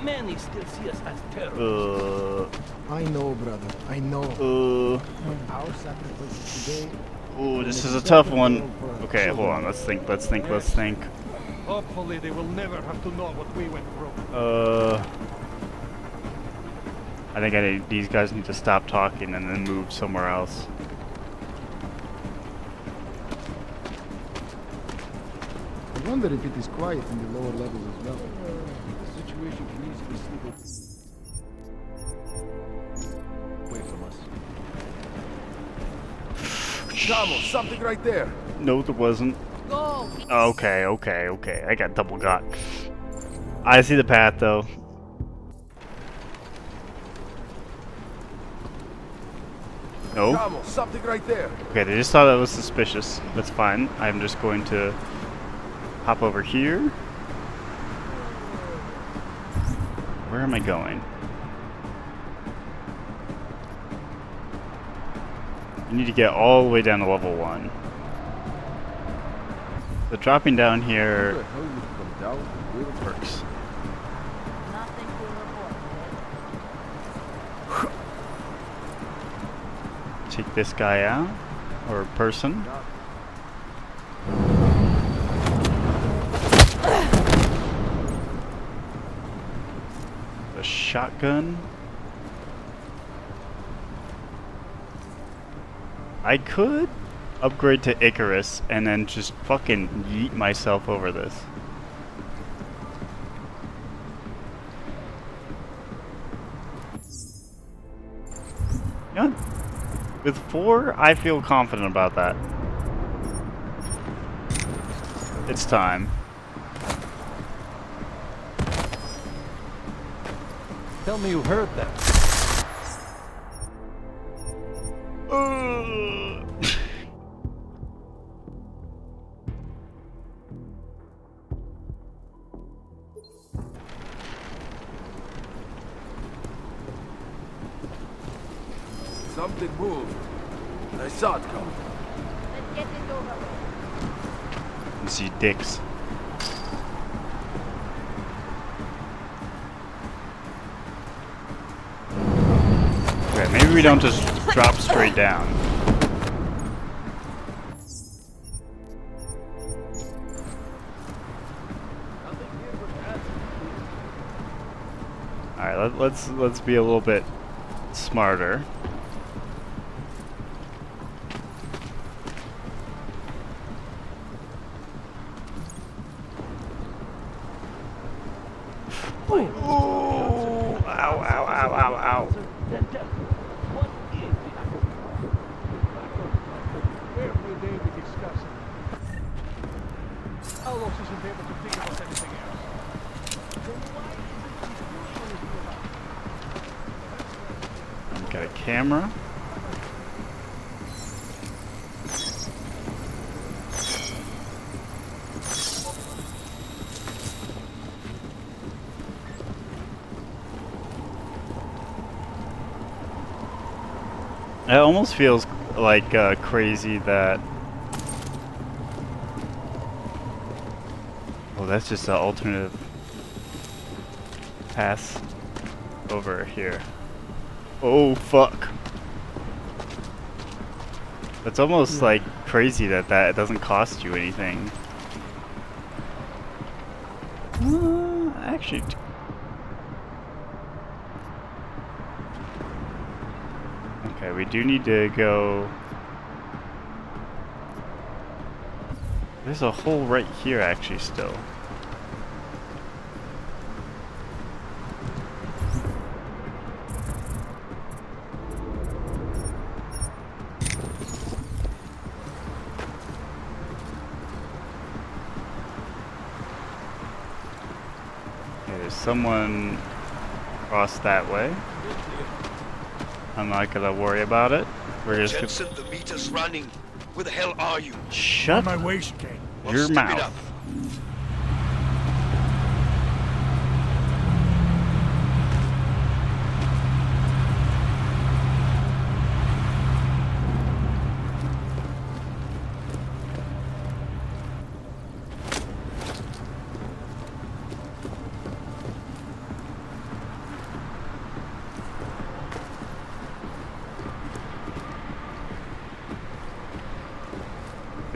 S15: many still see us as terrorists.
S7: I know, brother. I know. Our sacrifices today.
S1: Oh, this is a tough one. Okay, hold on. Let's think. Let's think. Let's think.
S8: Hopefully they will never have to know what we went through.
S1: I think these guys need to stop talking and then move somewhere else.
S13: I wonder if it is quiet in the lower levels as well. The situation can easily slip away from us.
S8: Chamo, something right there.
S1: No, there wasn't.
S12: Go.
S1: Okay, okay, okay. I got double got. I see the path though. No.
S8: Chamo, something right there.
S1: Okay, they just thought that was suspicious. That's fine. I'm just going to hop over here. Where am I going? I need to get all the way down to level 1. So dropping down here works. Take this guy out, or person. A shotgun. I could upgrade to Icarus and then just fucking yeet myself over this. Yeah. With 4, I feel confident about that. It's time.
S13: Tell me you heard that.
S8: Something moved. I saw it coming.
S17: Let's get this over with.
S1: You see dicks. Okay, maybe we don't just drop straight down. Alright, let's be a little bit smarter. Ow, ow, ow, ow, ow.
S8: Every day we discuss it. Carlos isn't able to think about anything else.
S1: Got a camera. It almost feels like crazy that... Oh, that's just an alternative pass over here. Oh, fuck. It's almost like crazy that it doesn't cost you anything. Actually... Okay, we do need to go... There's a hole right here actually still. Okay, there's someone across that way. I'm not gonna worry about it. We're just
S4: Jensen, the meter's running. Where the hell are you?
S1: Shut
S2: my waist, Kane.
S1: your
S4: Step it
S1: mouth.
S4: up.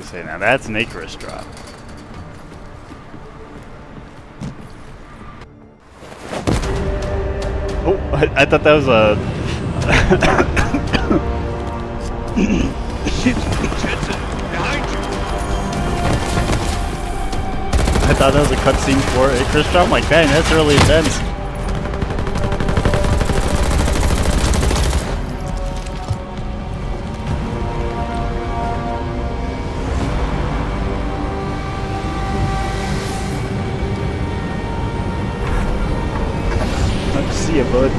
S1: Say now that's an Icarus drop. Oh, I thought that was a.
S4: Shit! Jensen, behind you!
S1: I thought that was a cutscene for Icarus drop. I'm like, dang, that's really intense. See ya, bud.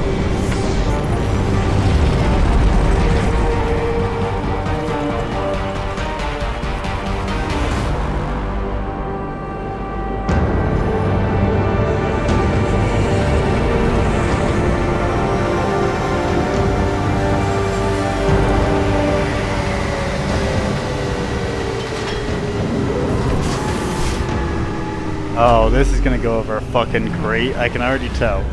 S1: Oh, this is gonna go over fucking great. I can already tell.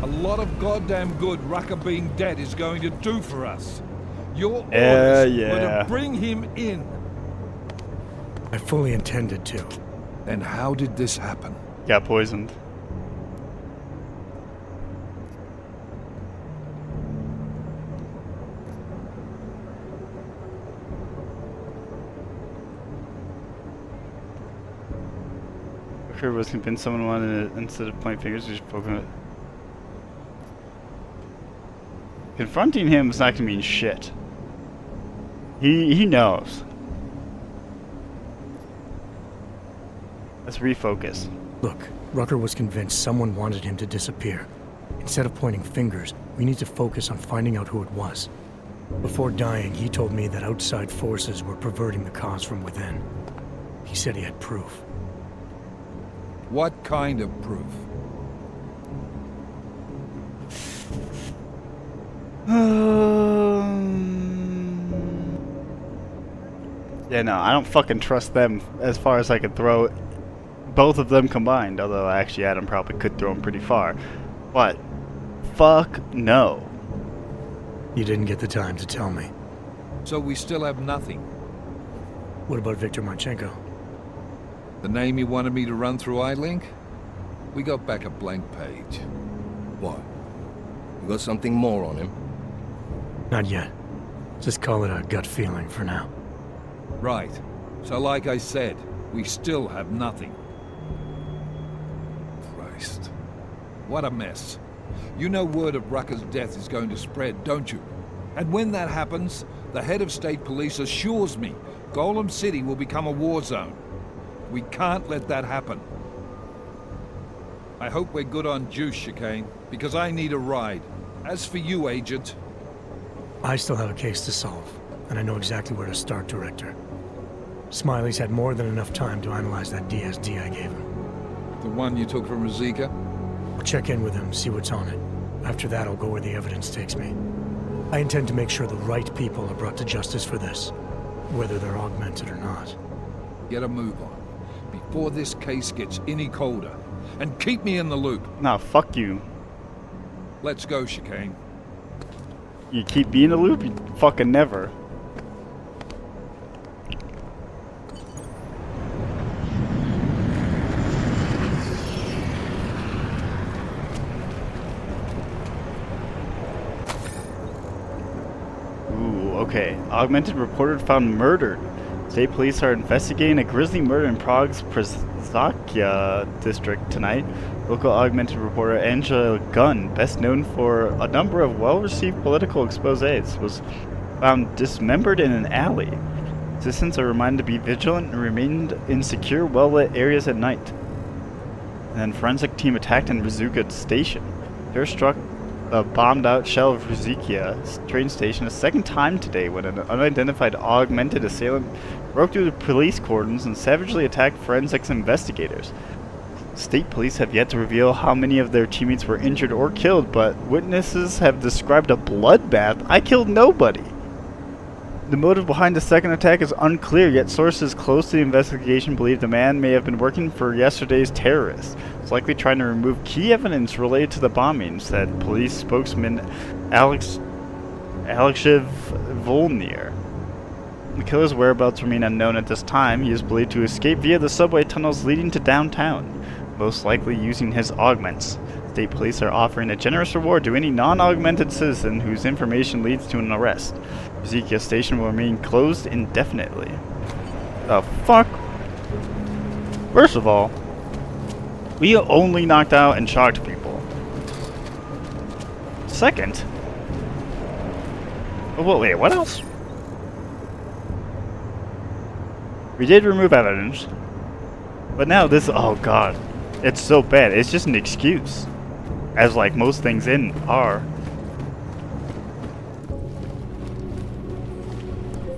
S8: A lot of goddamn good Rucker being dead is going to do for us. Your orders were to bring him in.
S2: I fully intended to.
S8: Then how did this happen?
S1: Got poisoned. Rucker was convinced someone wanted it instead of pointing fingers, just poking it. Confronting him is not gonna mean shit. He knows. Let's refocus.
S2: Look, Rucker was convinced someone wanted him to disappear. Instead of pointing fingers, we need to focus on finding out who it was. Before dying, he told me that outside forces were perverting the cause from within. He said he had proof.
S8: What kind of proof?
S1: Yeah, no, I don't fucking trust them as far as I could throw both of them combined, although actually Adam probably could throw them pretty far. But, fuck no.
S2: You didn't get the time to tell me.
S8: So we still have nothing.
S2: What about Victor Marchenko?
S8: The name you wanted me to run through iLink? We got back a blank page.
S20: What? You got something more on him?
S2: Not yet. Just call it a gut feeling for now.
S8: Right. So like I said, we still have nothing. Christ. What a mess. You know word of Rucker's death is going to spread, don't you? And when that happens, the head of state police assures me Golem City will become a war zone. We can't let that happen. I hope we're good on juice, Chicane, because I need a ride. As for you, Agent...
S2: I still have a case to solve, and I know exactly where to start, Director. Smiley's had more than enough time to analyze that DSD I gave him.
S8: The one you took from Razika?
S2: I'll check in with him, see what's on it. After that, I'll go where the evidence takes me. I intend to make sure the right people are brought to justice for this, whether they're augmented or not.
S8: Get a move on, before this case gets any colder. And keep me in the loop.
S1: Nah, fuck you.
S8: Let's go, Chicane.
S1: You keep me in the loop? You fucking never. Ooh, okay. Augmented reporter found murdered. State police are investigating a grisly murder in Prague's Przakia district tonight. Local augmented reporter Angela Gunn, best known for a number of well-received political exposés, was found dismembered in an alley. Citizens are reminded to be vigilant and remain in secure, well-lit areas at night. And then forensic team attacked in Rizuka station. Terror struck a bombed-out shell of Rizuka train station a second time today when an unidentified augmented assailant broke through the police cordons and savagely attacked forensics investigators. State police have yet to reveal how many of their teammates were injured or killed, but witnesses have described a bloodbath. I killed nobody. The motive behind the second attack is unclear, yet sources close to the investigation believe the man may have been working for yesterday's terrorists. He's likely trying to remove key evidence related to the bombing, said police spokesman Alexeyev Volnir. The killer's whereabouts remain unknown at this time. He is believed to escape via the subway tunnels leading to downtown, most likely using his augments. State police are offering a generous reward to any non-augmented citizen whose information leads to an arrest. Rizuka station will remain closed indefinitely. The fuck? First of all, we only knocked out and shocked people. Second, oh, wait, what else? We did remove evidence, but now this, oh god, it's so bad. It's just an excuse, as like most things in are.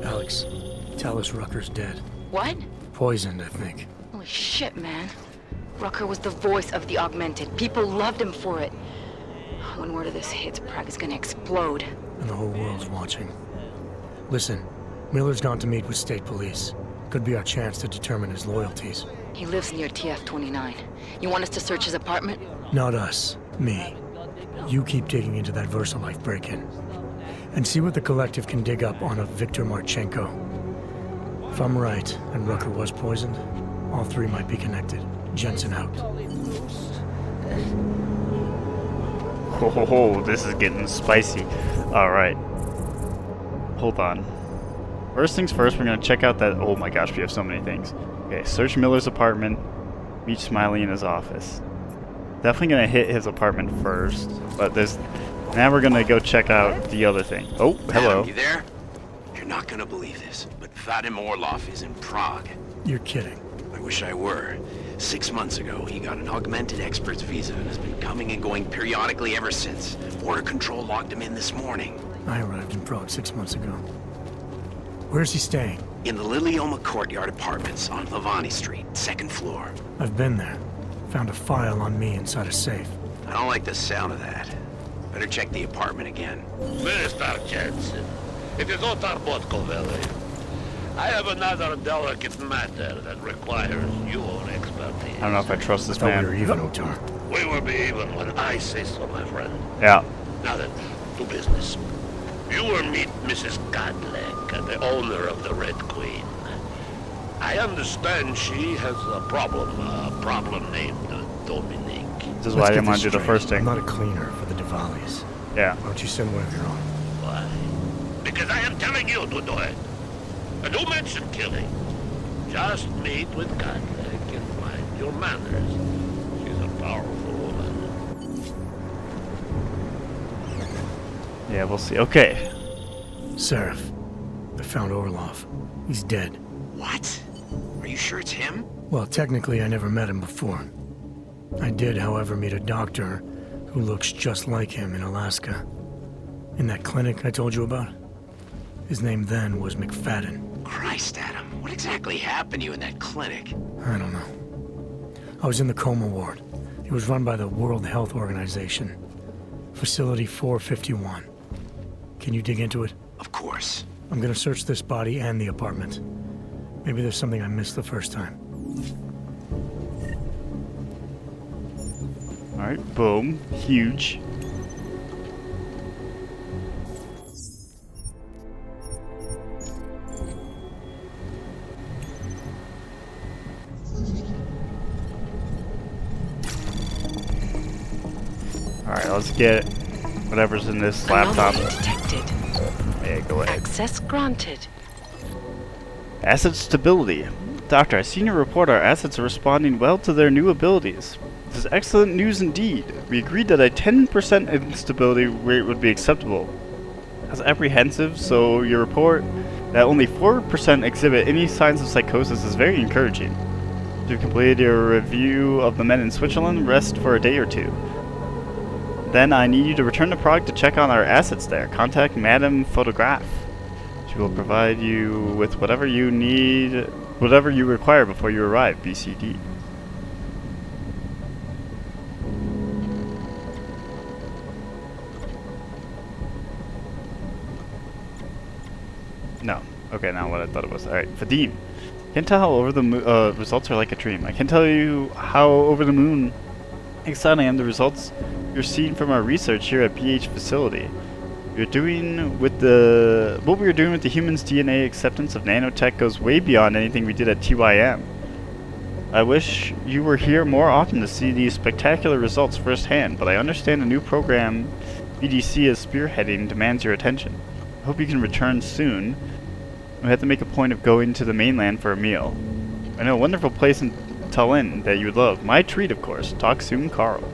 S2: Alex, tell us Rucker's dead.
S21: What?
S2: Poisoned, I think.
S21: Holy shit, man. Rucker was the voice of the augmented. People loved him for it. When word of this hits, Prague is gonna explode.
S2: And the whole world's watching. Listen, Miller's gone to meet with state police. Could be our chance to determine his loyalties.
S21: He lives near TF-29. You want us to search his apartment?
S2: Not us. Me. You keep digging into that VersaLife break-in. And see what the Collective can dig up on a Viktor Marchenko. If I'm right, and Rucker was poisoned, all three might be connected. Jensen out.
S1: Ho ho ho, this is getting spicy. Alright. Hold on. First things first, we're gonna check out that, oh my gosh, we have so many things. Okay, search Miller's apartment, meet Smiley in his office. Definitely gonna hit his apartment first, but there's, now we're gonna go check out the other thing. Oh, hello.
S22: You there? You're not gonna believe this, but Vadim Orlov is in Prague.
S2: You're kidding.
S22: I wish I were. 6 months ago, he got an augmented expert's visa and has been coming and going periodically ever since. Border Control locked him in this morning.
S2: I arrived in Prague 6 months ago. Where's he staying?
S22: In the Lilioma Courtyard Apartments on Lavani Street, 2nd floor.
S2: I've been there. Found a file on me inside a safe.
S22: I don't like the sound of that. Better check the apartment again.
S4: Mr. Jensen, it is Otar Botkoveli. I have another delicate matter that requires your expertise.
S1: I don't know if I trust this
S2: man.
S1: man.
S2: We were even, Otar.
S4: We will be even when I say so, my friend.
S1: Yeah.
S4: Now then, to business. You will meet Mrs. Godlek, the owner of the Red Queen. I understand she has a problem named Dominique.
S1: This is why I didn't want to do the first thing.
S2: I'm not a cleaner for the Diwalis.
S1: Yeah.
S2: Why don't you send one of your own?
S4: Why? Because I am telling you to do it. And don't mention killing. Just meet with Godlek and mind your manners. She's a powerful woman.
S1: Yeah, we'll see. Okay.
S2: Seraph, I found Orlov. He's dead.
S22: What? Are you sure it's him?
S2: Well, technically, I never met him before. I did, however, meet a doctor who looks just like him in Alaska. In that clinic I told you about. His name then was McFadden.
S22: Christ, Adam. What exactly happened to you in that clinic?
S2: I don't know. I was in the coma ward. It was run by the World Health Organization. Facility 451. Can you dig into it?
S22: Of course.
S2: I'm gonna search this body and the apartment. Maybe there's something I missed the first time.
S1: Alright, boom. Huge. Alright, let's get whatever's in this laptop.
S10: Anomaly detected.
S1: Yeah, go ahead.
S10: Access granted.
S1: Asset stability. Doctor, I've seen your report. Our assets are responding well to their new abilities. This is excellent news indeed. We agreed that a 10% instability rate would be acceptable. That's apprehensive, so your report that only 4% exhibit any signs of psychosis is very encouraging. You've completed your review of the men in Switzerland. Rest for a day or two. Then I need you to return to Prague to check on our assets there. Contact Madame Photograph. She will provide you with whatever you need, whatever you require before you arrive, BCD. No. Okay, now what I thought it was. Alright, Vadim. Can't tell how over the moon, results are like a dream. I can't tell you how over the moon excited I am the results you're seeing from our research here at PH facility. What we were doing with the human's DNA acceptance of nanotech goes way beyond anything we did at TYM. I wish you were here more often to see these spectacular results firsthand, but I understand the new program BDC is spearheading demands your attention. I hope you can return soon. We have to make a point of going to the mainland for a meal. I know a wonderful place in Tallinn that you would love. My treat, of course. Talk soon, Carl.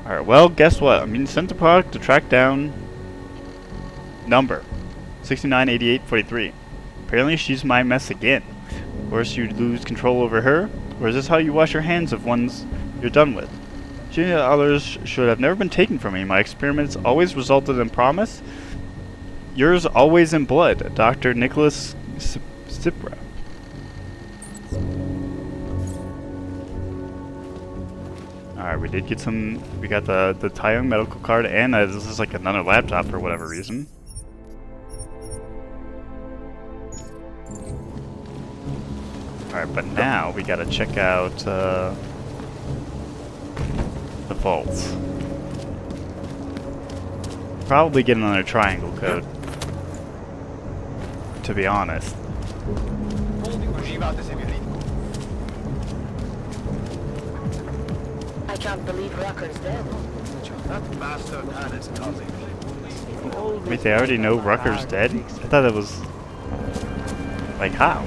S1: Alright, well, guess what? I'm being sent to Prague to track down number 698843. Apparently she's my mess again. Of course, you lose control over her, or is this how you wash your hands of ones you're done with? She and others should have never been taken from me. My experiments always resulted in promise. Yours always in blood, Dr. Nicholas Cipra. Alright, we did get some. We got the Taiyong medical card, and this is like another laptop for whatever reason. Alright, but now we gotta check out the vaults. Probably get another triangle code, to be honest.
S21: I can't believe Rucker's dead.
S22: That bastard had his coming.
S1: Wait, they already know Rucker's dead? I thought it was... Like, how?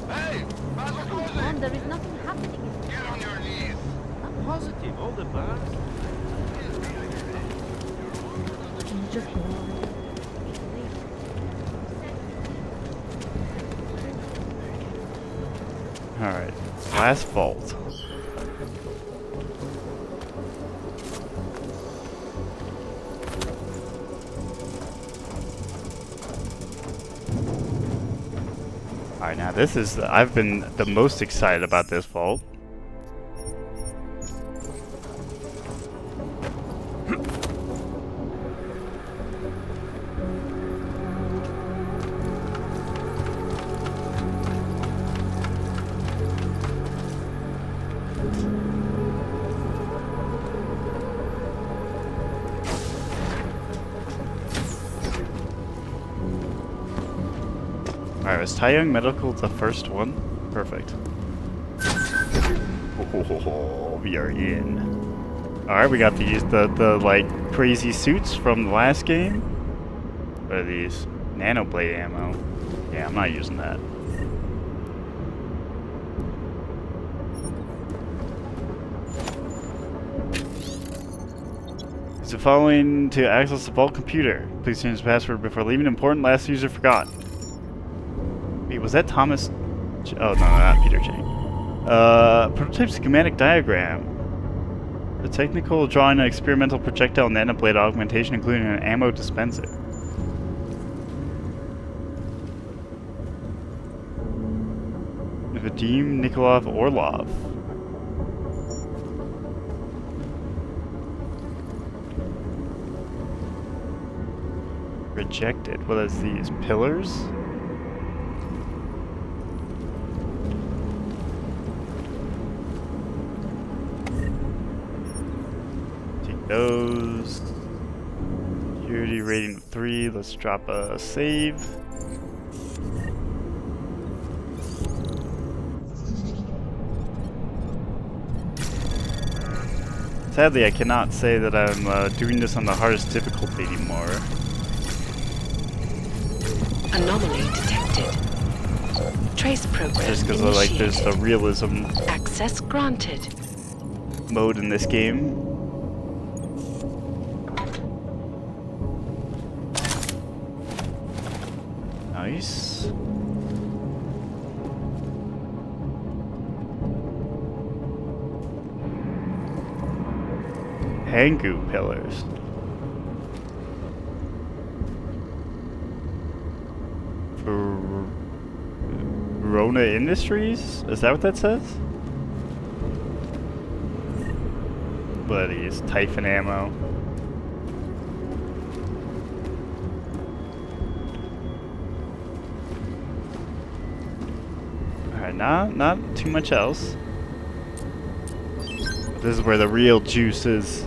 S22: Hey!
S17: Mom, there is nothing happening.
S22: Get on your knees!
S15: I'm positive, all the bars.
S17: Can you just go on?
S1: Alright, last vault. Alright, now this is, I've been the most excited about this vault. Alright, was Taiyong Medical the first one? Perfect. Oh, we are in. Alright, we got these, the like, crazy suits from the last game. What are these? Nanoblade ammo. Yeah, I'm not using that. Use the following to access the vault computer. Please change the password before leaving. Important last user forgot. Wait, was that Thomas? Oh, no, not Peter Chang. Prototype schematic diagram. The technical drawing an experimental projectile nanoblade augmentation, including an ammo dispenser. Vadim Nikolov Orlov. Rejected. What is these? Pillars? Take those. Security rating 3. Let's drop a save. Sadly, I cannot say that I'm doing this on the hardest difficulty anymore.
S10: Anomaly detected. Trace program
S1: Just because like there's the realism
S10: access granted
S1: mode in this game. Nice. Hangu pillars. Rona Industries? Is that what that says? What are these? Typhon ammo. Alright, not too much else. This is where the real juice is.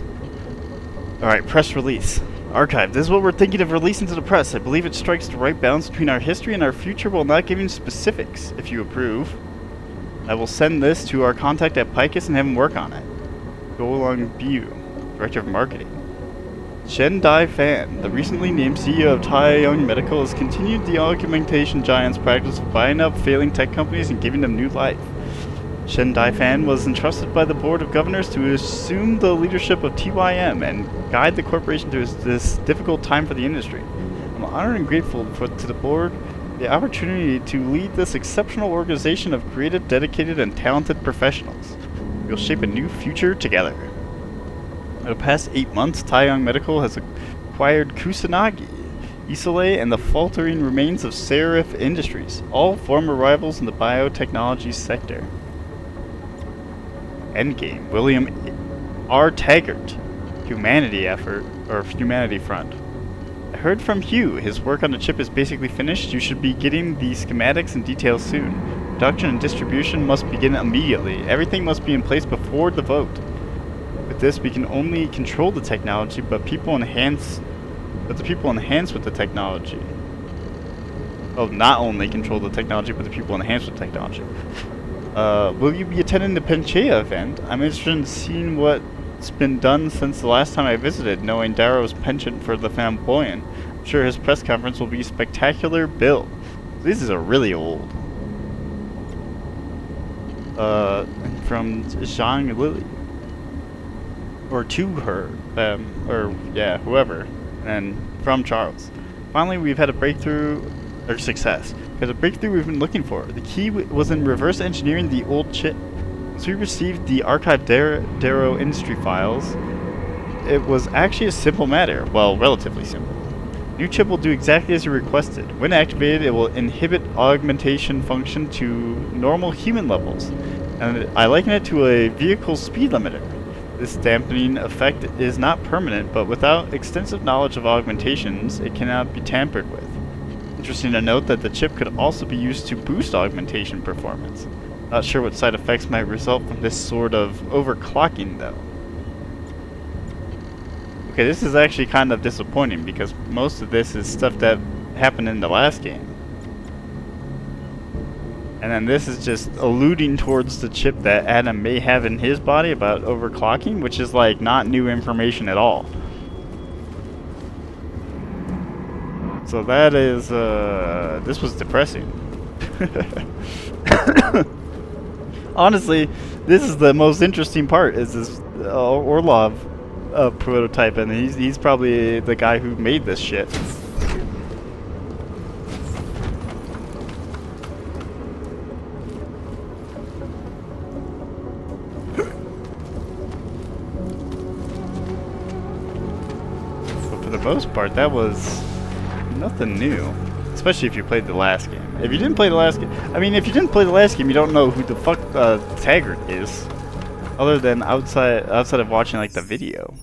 S1: Alright, press release. Archive. This is what we're thinking of releasing to the press. I believe it strikes the right balance between our history and our future while not giving specifics. If you approve, I will send this to our contact at Picus and have him work on it. Go along View, Director of Marketing. Shen Dai Fan, the recently named CEO of Taiyang Medical, has continued the augmentation giant's practice of buying up failing tech companies and giving them new life. Shen Dai Fan was entrusted by the Board of Governors to assume the leadership of TYM and guide the corporation through this difficult time for the industry. I'm honored and grateful to the board the opportunity to lead this exceptional organization of creative, dedicated, and talented professionals. We'll shape a new future together. In the past 8 months, Taiyang Medical has acquired Kusanagi, Isole, and the faltering remains of Serif Industries, all former rivals in the biotechnology sector. Endgame. William R. Taggart. Humanity Front. I heard from Hugh. His work on the chip is basically finished. You should be getting the schematics and details soon. Production and distribution must begin immediately. Everything must be in place before the vote. With this, we can only control the technology, but the people enhance with the technology. Oh, not only control the technology, but the people enhance with technology. Will you be attending the Panchea event? I'm interested in seeing what's been done since the last time I visited, knowing Darrow's penchant for the flamboyant. I'm sure his press conference will be spectacular build. These are really old. From Zhang Lily. Or to her. Or, yeah, whoever. And from Charles. Finally, we've had a breakthrough, or success. Because a breakthrough we've been looking for. The key was in reverse engineering the old chip. Once we received the archived Darrow industry files, it was actually a simple matter. Well, relatively simple. New chip will do exactly as you requested. When activated, it will inhibit augmentation function to normal human levels. And I liken it to a vehicle speed limiter. This dampening effect is not permanent, but without extensive knowledge of augmentations, it cannot be tampered with. Interesting to note that the chip could also be used to boost augmentation performance. Not sure what side effects might result from this sort of overclocking though. Okay, this is actually kind of disappointing because most of this is stuff that happened in the last game. And then this is just alluding towards the chip that Adam may have in his body about overclocking, which is like not new information at all. So that is, this was depressing. Honestly, this is the most interesting part, is this Orlov prototype, and he's probably the guy who made this shit. But for the most part, that was nothing new. Especially if you played the last game. If you didn't play the last game, I mean, if you didn't play the last game, you don't know who the fuck Taggart is, other than outside of watching like the video.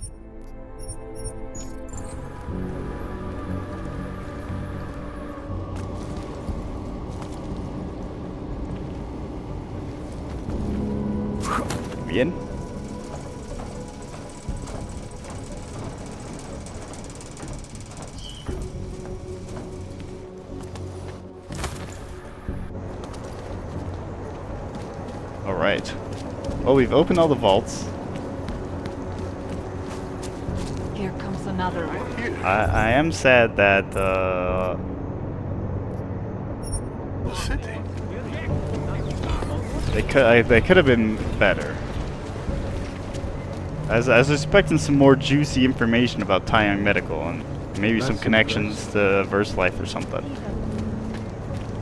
S1: Bien. Alright. Well, we've opened all the vaults.
S3: Here comes another one.
S1: I am sad that,
S4: The city.
S1: they could have been better. I was expecting some more juicy information about Taiyang Medical and maybe some connections to Verse Life or something.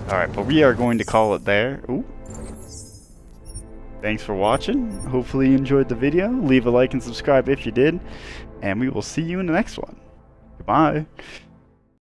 S1: Alright, but we are going to call it there. Ooh. Thanks for watching. Hopefully you enjoyed the video. Leave a like and subscribe if you did. And we will see you in the next one. Goodbye.